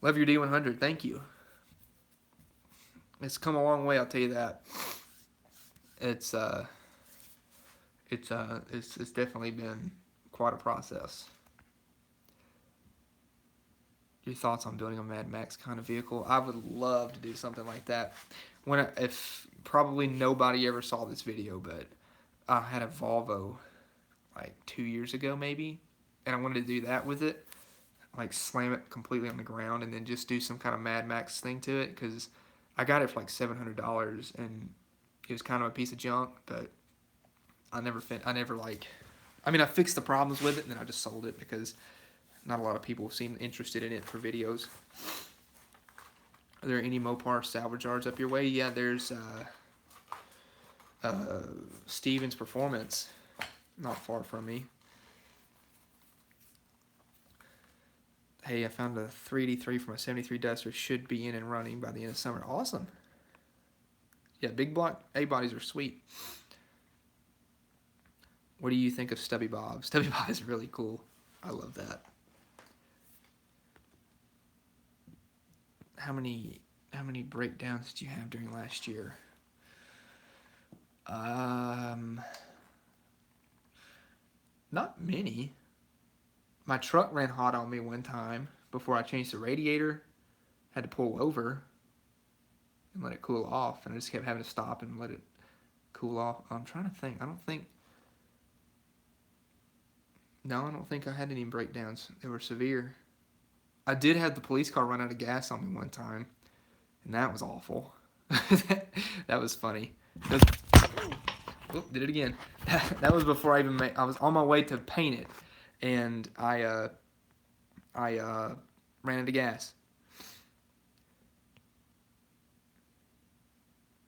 Love your D100. Thank you. It's come a long way, I'll tell you that. It's it's definitely been quite a process. Your thoughts on building a Mad Max kind of vehicle? I would love to do something like that. If probably nobody ever saw this video, but I had a Volvo like 2 years ago maybe, and I wanted to do that with it, like slam it completely on the ground and then just do some kind of Mad Max thing to it, because I got it for like $700 and it was kind of a piece of junk, but I never like, I mean, I fixed the problems with it and then I just sold it because not a lot of people seem interested in it for videos. Are there any Mopar salvage yards up your way? Yeah, there's Stevens Performance, not far from me. Hey, I found a 383 from a 73 Duster. Should be in and running by the end of summer. Awesome. Yeah, big block A-bodies are sweet. What do you think of Stubby Bob? Stubby Bob is really cool. I love that. How many breakdowns did you have during last year? Not many. My truck ran hot on me one time before I changed the radiator. Had to pull over and let it cool off, and I just kept having to stop and let it cool off. I'm trying to think. No, I don't think I had any breakdowns. They were severe. I did have the police car run out of gas on me one time, and that was awful. That was funny. Did it again. That was before I even made. I was on my way to paint it, and I ran out of gas.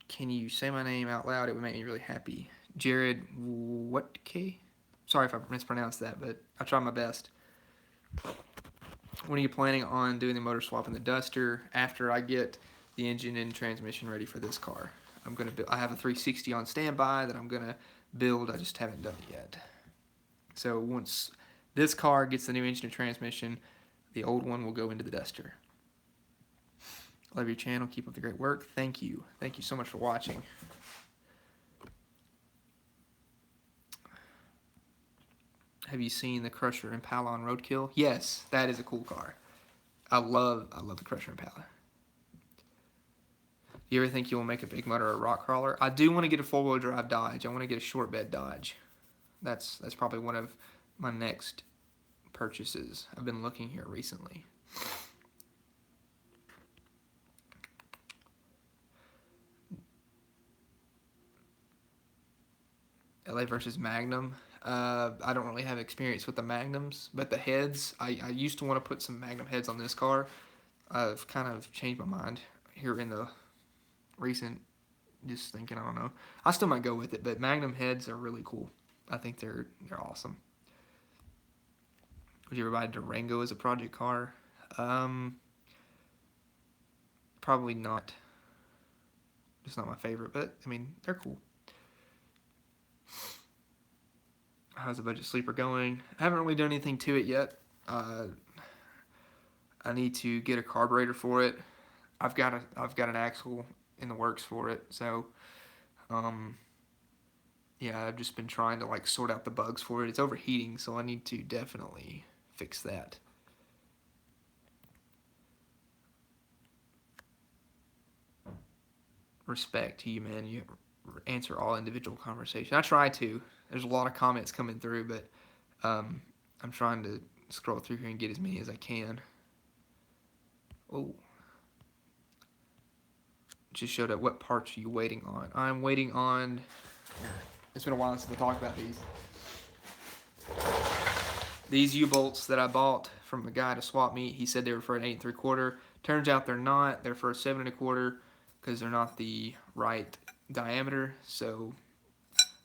Can you say my name out loud? It would make me really happy. Jared Whatke? Sorry if I mispronounced that, but I tried my best. When are you planning on doing the motor swap in the Duster? After I get the engine and transmission ready for this car. I have a 360 on standby that I'm gonna build. I just haven't done it yet. So once this car gets the new engine and transmission, the old one will go into the Duster. Love your channel. Keep up the great work. Thank you. Thank you so much for watching. Have you seen the Crusher Impala on Roadkill? Yes, that is a cool car. I love the Crusher Impala. Do you ever think you'll make a big motor or a rock crawler? I do want to get a four-wheel drive Dodge. I want to get a short bed Dodge. That's probably one of my next purchases. I've been looking here recently. LA versus Magnum. I don't really have experience with the Magnums, but the heads, I used to want to put some Magnum heads on this car. I've kind of changed my mind here in the recent, just thinking, I don't know. I still might go with it, but Magnum heads are really cool. I think they're awesome. Would you ever buy a Durango as a project car? Probably not. It's not my favorite, but I mean, they're cool. How's the budget sleeper going? I haven't really done anything to it yet. I need to get a carburetor for it. I've got an axle in the works for it, so yeah, I've just been trying to like sort out the bugs for it. It's overheating, so I need to definitely fix that. Respect to you, man. You answer all individual conversation. I try to. There's a lot of comments coming through, but I'm trying to scroll through here and get as many as I can. Oh. Just showed up. What parts are you waiting on? I'm waiting on... It's been a while since I talked about these. These U-bolts that I bought from a guy to swap meet, he said they were for an 8 3/4. Turns out they're not. They're for a 7 1/4 because they're not the right diameter. So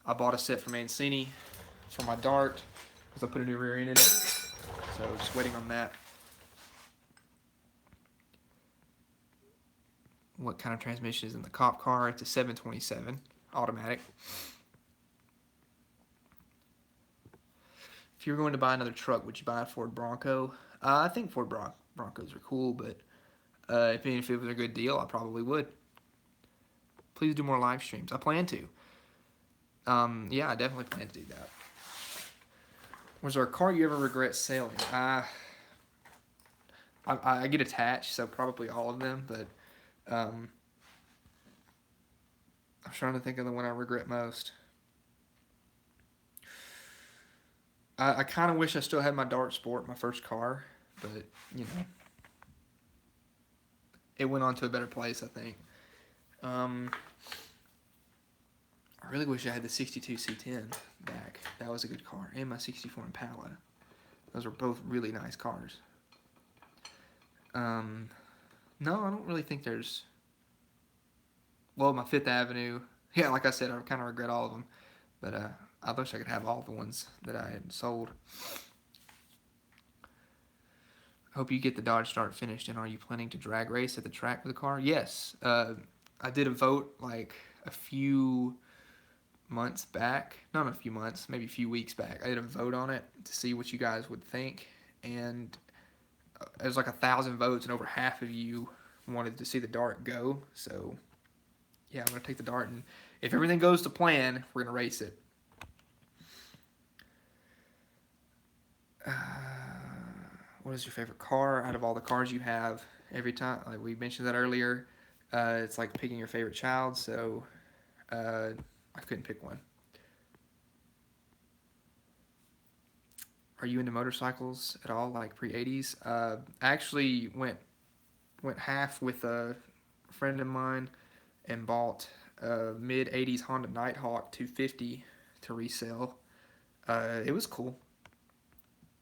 I bought a set from Mancini for my Dart because I put a new rear end in it. So just waiting on that. What kind of transmission is in the cop car? It's a 727 automatic. If you were going to buy another truck, would you buy a Ford Bronco? I think Ford Broncos are cool, but if it was a good deal, I probably would. Please do more live streams. I plan to. Yeah, I definitely plan to do that. Was there a car you ever regret selling? I get attached, so probably all of them, but I'm trying to think of the one I regret most. I kind of wish I still had my Dart Sport, my first car, but, you know, it went on to a better place, I think. I really wish I had the 62 C10 back. That was a good car. And my 64 Impala. Those were both really nice cars. No, I don't really think there's... Well, my Fifth Avenue. Yeah, like I said, I kind of regret all of them. But I wish I could have all the ones that I had sold. Hope you get the Dodge Start finished. And are you planning to drag race at the track with the car? Yes. I did a vote like a few months back. Not a few months, maybe a few weeks back. I did a vote on it to see what you guys would think. And it was like 1,000 votes, and over half of you wanted to see the Dart go. So, yeah, I'm going to take the Dart, and if everything goes to plan, we're going to race it. What is your favorite car out of all the cars you have? Every time, like we mentioned that earlier, it's like picking your favorite child, so I couldn't pick one. Are you into motorcycles at all, like pre-80s? I actually went half with a friend of mine and bought a mid-80s Honda Nighthawk 250 to resell. It was cool.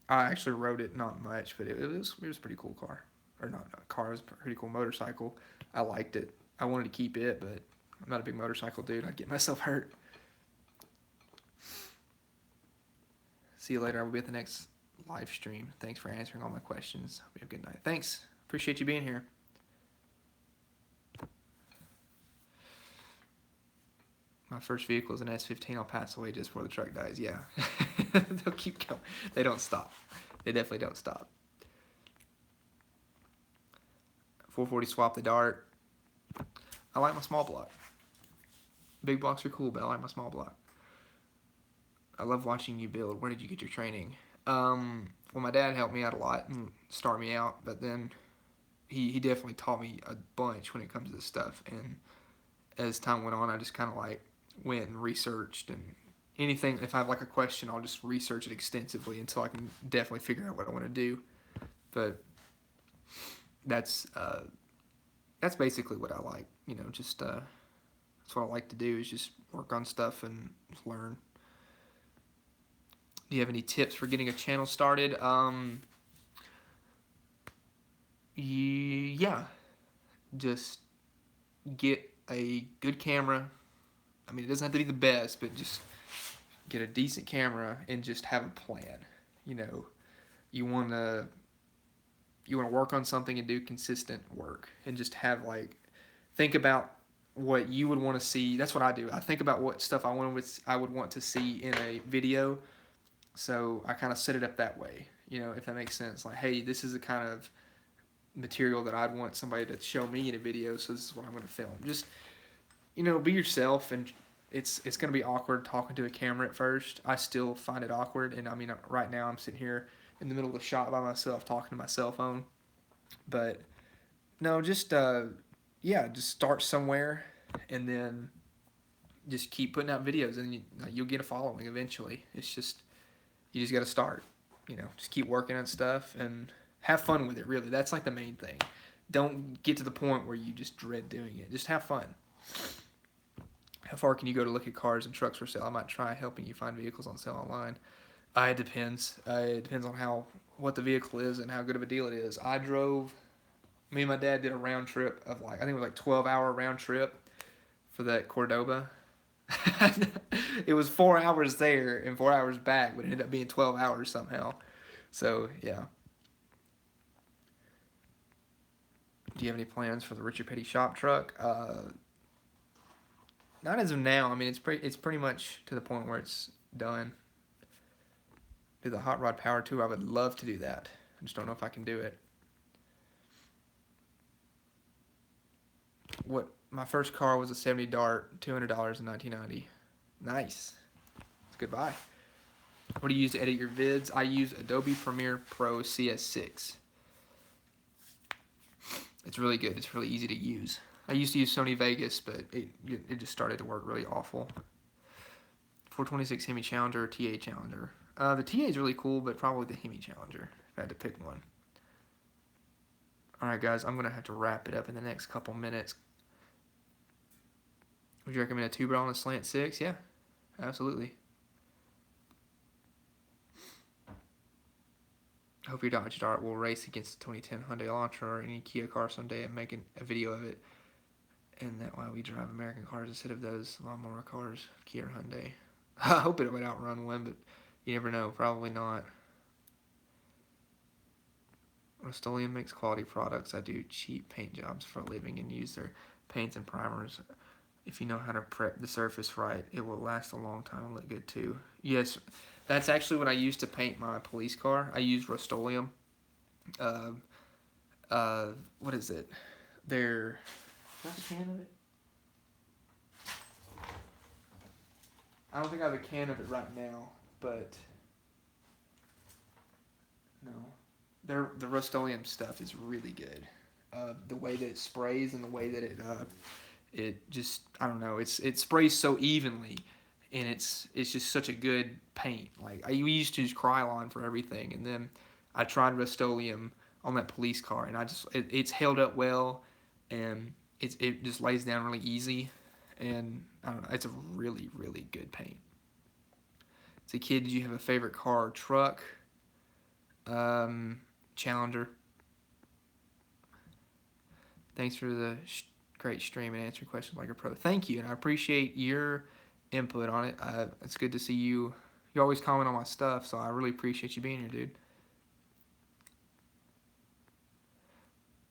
I actually rode it not much, but it was a pretty cool car. Or not a car, it was a pretty cool motorcycle. I liked it. I wanted to keep it, but I'm not a big motorcycle dude. I'd get myself hurt. See you later. I will be at the next live stream. Thanks for answering all my questions. Hope you have a good night. Thanks. Appreciate you being here. My first vehicle is an S15. I'll pass away just before the truck dies. Yeah. They'll keep going. They don't stop. They definitely don't stop. 440 swap the Dart. I like my small block. Big blocks are cool, but I like my small block. I love watching you build. Where did you get your training? Well, my dad helped me out a lot and start me out, but then he definitely taught me a bunch when it comes to this stuff. And as time went on, I just kind of like went and researched, and anything, if I have like a question, I'll just research it extensively until I can definitely figure out what I want to do. But that's basically what I like, you know, just that's what I like to do, is just work on stuff and just learn. Do you have any tips for getting a channel started? Yeah, just get a good camera. I mean, it doesn't have to be the best, but just get a decent camera and just have a plan. You know, you want to work on something and do consistent work, and just have like, think about what you would want to see. That's what I do. I think about what stuff I would want to see in a video. So I kind of set it up that way, you know, if that makes sense. Like, hey, this is the kind of material that I'd want somebody to show me in a video, so this is what I'm going to film. Just, you know, be yourself, and it's going to be awkward talking to a camera at first. I still find it awkward, and I mean, right now I'm sitting here in the middle of the shot by myself talking to my cell phone. But no, just just start somewhere, and then just keep putting out videos, and you'll get a following eventually. It's just, you just got to start, you know, just keep working on stuff and have fun with it, really. That's like the main thing. Don't get to the point where you just dread doing it. Just have fun. How far can you go to look at cars and trucks for sale? I might try helping you find vehicles on sale online. It depends. It depends on what the vehicle is and how good of a deal it is. Me and my dad did a round trip of like, I think it was like 12-hour round trip for that Cordoba. It was 4 hours there and 4 hours back, but it ended up being 12 hours somehow. So, yeah. Do you have any plans for the Richard Petty shop truck? Not as of now. I mean, it's pretty much to the point where it's done. Do the hot rod power tour? I would love to do that. I just don't know if I can do it. What My first car was a 70 Dart, $200 in 1990. Nice. It's a good buy. What do you use to edit your vids? I use Adobe Premiere Pro CS6. It's really good. It's really easy to use. I used to use Sony Vegas, but it just started to work really awful. 426 Hemi Challenger or TA Challenger. The TA is really cool, but probably the Hemi Challenger if I had to pick one. Alright guys, I'm going to have to wrap it up in the next couple minutes. Would you recommend a 2-barrel on a slant 6? Yeah, absolutely. I hope your Dodge Dart will race against the 2010 Hyundai Elantra or any Kia car someday and make a video of it. And that why we drive American cars instead of those lawnmower cars, Kia or Hyundai. I hope it would outrun one, but you never know. Probably not. Rust-Oleum makes quality products. I do cheap paint jobs for a living and use their paints and primers. If you know how to prep the surface right, it will last a long time and look good too. Yes, that's actually what I used to paint my police car. I used Rust-Oleum. What is it? They're... Do I have a can of it? I don't think I have a can of it right now, but... No. The Rust-Oleum stuff is really good. The way that it sprays and the way that it just, I don't know, it sprays so evenly, and it's just such a good paint. Like we used to use Krylon for everything, and then I tried Rust-Oleum on that police car, and it's held up well, and it just lays down really easy, and I don't know, it's a really really good paint. As a kid, did you have a favorite car or truck? Challenger. Thanks for the great stream and answering questions like a pro. Thank you, and I appreciate your input on it. It's good to see you. You always comment on my stuff, so I really appreciate you being here, dude.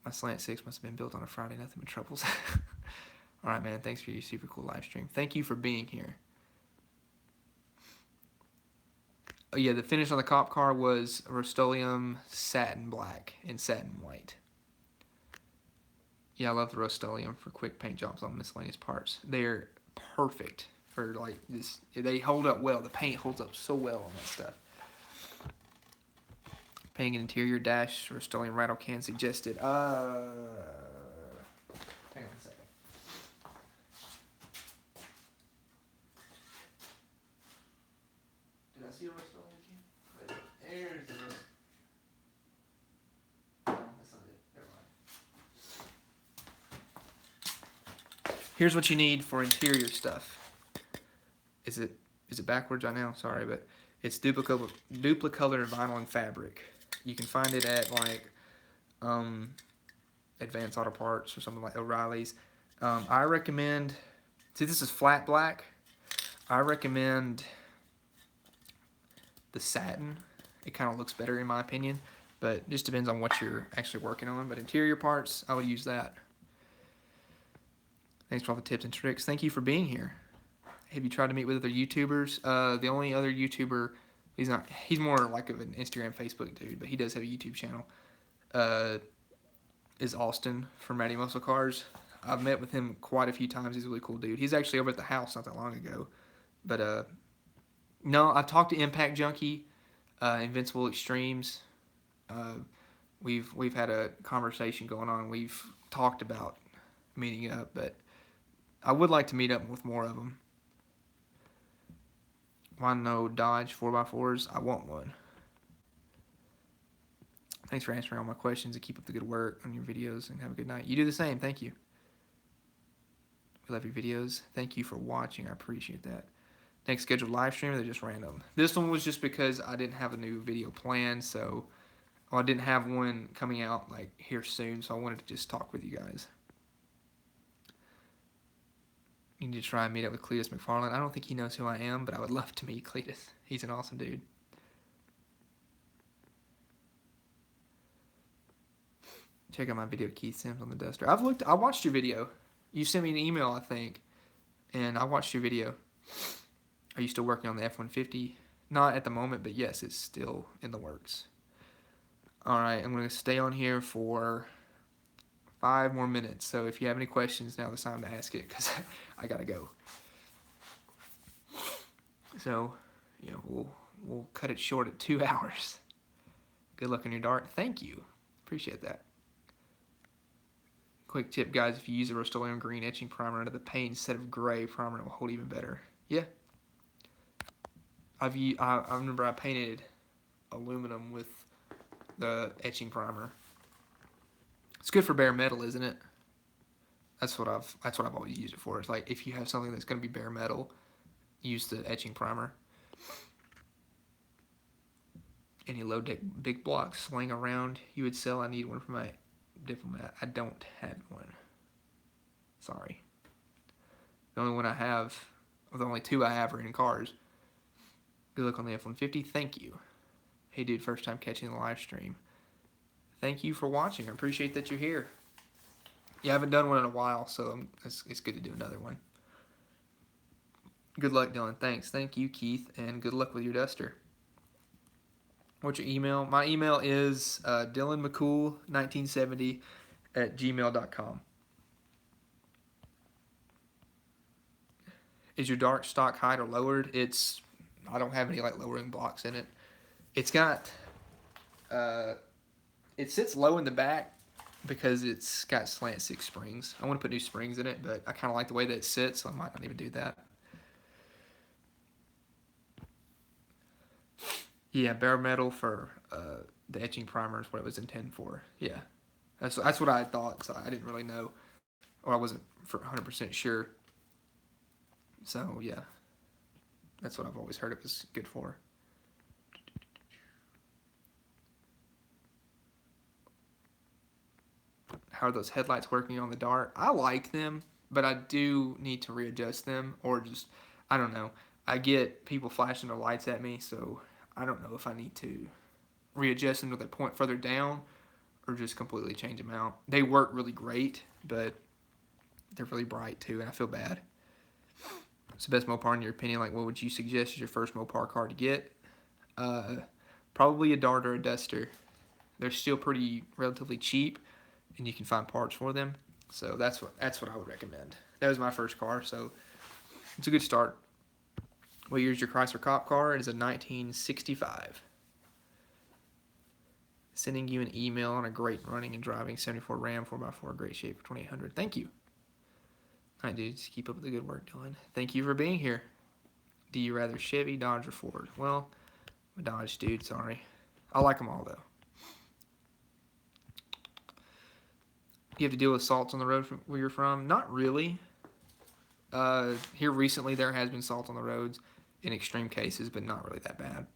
My Slant 6 must have been built on a Friday. Nothing but troubles. All right, man. Thanks for your super cool live stream. Thank you for being here. Oh, yeah, the finish on the cop car was Rust-Oleum satin black and satin white. Yeah, I love the Rust-Oleum for quick paint jobs on miscellaneous parts. They're perfect for like this. They hold up well. The paint holds up so well on that stuff. Painting an interior dash, Rust-Oleum rattle can suggested. Hang on a second. Did I see a Rust-Oleum can? There's the Rust. No, that's not it. Never mind. Here's what you need for interior stuff. Is it backwards? I know, sorry, but it's duplicolor vinyl and fabric. You can find it at like Advanced Auto Parts or something like O'Reilly's. I recommend. See, this is flat black. I recommend the satin. It kind of looks better in my opinion, but it just depends on what you're actually working on. But interior parts, I would use that. Thanks for all the tips and tricks. Thank you for being here. Have you tried to meet with other YouTubers? The only other YouTuber, he's more like of an Instagram, Facebook dude, but he does have a YouTube channel, is Austin from Matty Muscle Cars. I've met with him quite a few times. He's a really cool dude. He's actually over at the house not that long ago. But, no, I've talked to Impact Junkie, Invincible Extremes. We've had a conversation going on. We've talked about meeting up, but I would like to meet up with more of them. Why no Dodge 4x4s? I want one. Thanks for answering all my questions and keep up the good work on your videos and have a good night. You do the same. Thank you. We love your videos. Thank you for watching. I appreciate that. Next scheduled live stream, they're just random. This one was just because I didn't have a new video planned, so I didn't have one coming out like here soon, so I wanted to just talk with you guys. You need to try and meet up with Cletus McFarland. I don't think he knows who I am, but I would love to meet Cletus. He's an awesome dude. Check out my video, Keith Sims on the Duster. I watched your video. You sent me an email, I think, and I watched your video. Are you still working on the F-150? Not at the moment, but yes, it's still in the works. Alright, I'm going to stay on here for 5 more minutes. So if you have any questions, now's the time to ask it because I gotta go. So, we'll cut it short at 2 hours. Good luck on your dart. Thank you. Appreciate that. Quick tip, guys, if you use a Rust-Oleum green etching primer under the paint instead of gray primer, it will hold even better. Yeah. I remember I painted aluminum with the etching primer. It's good for bare metal, isn't it? That's what I've always used it for. It's like if you have something that's going to be bare metal, use the etching primer. Any low deck big blocks laying around you would sell? I need one for my Diplomat. I don't have one. Sorry. The only one I have, or the only 2 I have are in cars. Good luck on the F-150. Thank you. Hey dude, first time catching the live stream. Thank you for watching. I appreciate that you're here. Yeah, I haven't done one in a while, so it's good to do another one. Good luck, Dylan. Thanks. Thank you, Keith, and good luck with your duster. What's your email? My email is dylanmccool1970@gmail.com. Is your dart stock height or lowered? I don't have any like lowering blocks in it. It's got it sits low in the back because it's got slant 6 springs. I want to put new springs in it, but I kind of like the way that it sits, so I might not even do that. Yeah, bare metal for the etching primer is what it was intended for. Yeah, that's what I thought. So I didn't really know, or I wasn't 100% sure. So yeah, that's what I've always heard it was good for. How are those headlights working on the dart? I like them, but I do need to readjust them, or just, I don't know. I get people flashing their lights at me, so I don't know if I need to readjust them to the point further down or just completely change them out. They work really great, but they're really bright too, and I feel bad. What's the best Mopar in your opinion? Like, what would you suggest as your first Mopar car to get? Probably a Dart or a Duster. They're still pretty relatively cheap, and you can find parts for them. So that's what I would recommend. That was my first car, so it's a good start. What year is your Chrysler cop car? It is a 1965. Sending you an email on a great running and driving 74 Ram 4x4, great shape for 2800. Thank you. All right, dudes, keep up with the good work, Dylan. Thank you for being here. Do you rather Chevy, Dodge, or Ford? Well, I'm a Dodge dude, sorry. I like them all, though. You have to deal with salts on the road from where you're from? Not really. Here recently, there has been salt on the roads in extreme cases, but not really that bad.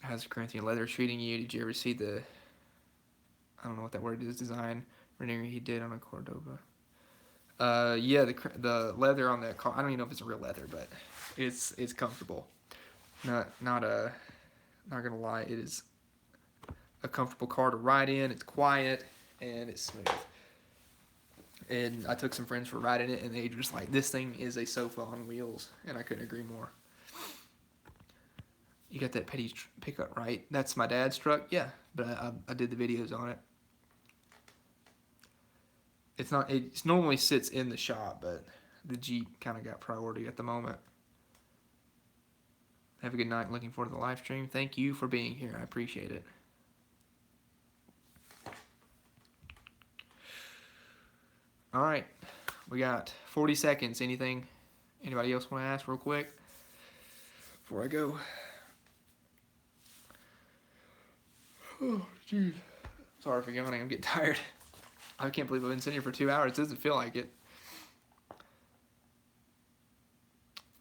How's Corinthian leather treating you? Did you ever see the, I don't know what that word is, design rendering he did on a Cordoba? Yeah, the leather on that car, I don't even know if it's real leather, but it's comfortable. Not gonna lie, it is a comfortable car to ride in. It's quiet and it's smooth. And I took some friends for riding it, and they just like, this thing is a sofa on wheels, and I couldn't agree more. You got that petty pickup, right? That's my dad's truck, yeah, but I did the videos on it. It's not. It normally sits in the shop, but the Jeep kind of got priority at the moment. Have a good night. Looking forward to the live stream. Thank you for being here. I appreciate it. All right, we got 40 seconds. Anybody else want to ask real quick before I go? Oh, jeez. Sorry for yawning. I'm getting tired. I can't believe I've been sitting here for 2 hours. It doesn't feel like it.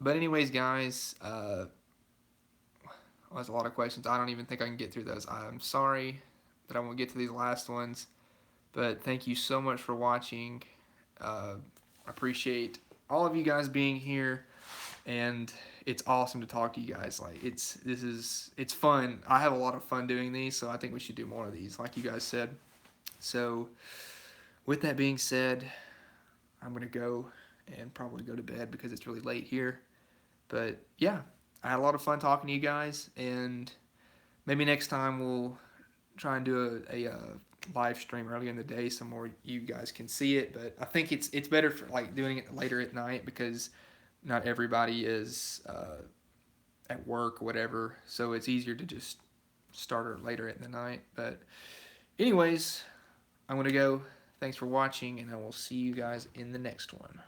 But anyways, guys, there's a lot of questions. I don't even think I can get through those. I'm sorry that I won't get to these last ones. But thank you so much for watching. I appreciate all of you guys being here, and it's awesome to talk to you guys. Like it's fun. I have a lot of fun doing these, so I think we should do more of these, like you guys said. So with that being said, I'm gonna go and probably go to bed because it's really late here. But yeah, I had a lot of fun talking to you guys, and maybe next time we'll try and do a live stream early in the day so more you guys can see it. But I think it's better for like doing it later at night because not everybody is at work or whatever. So it's easier to just start it later in the night. But anyways, I'm gonna go. Thanks for watching, and I will see you guys in the next one.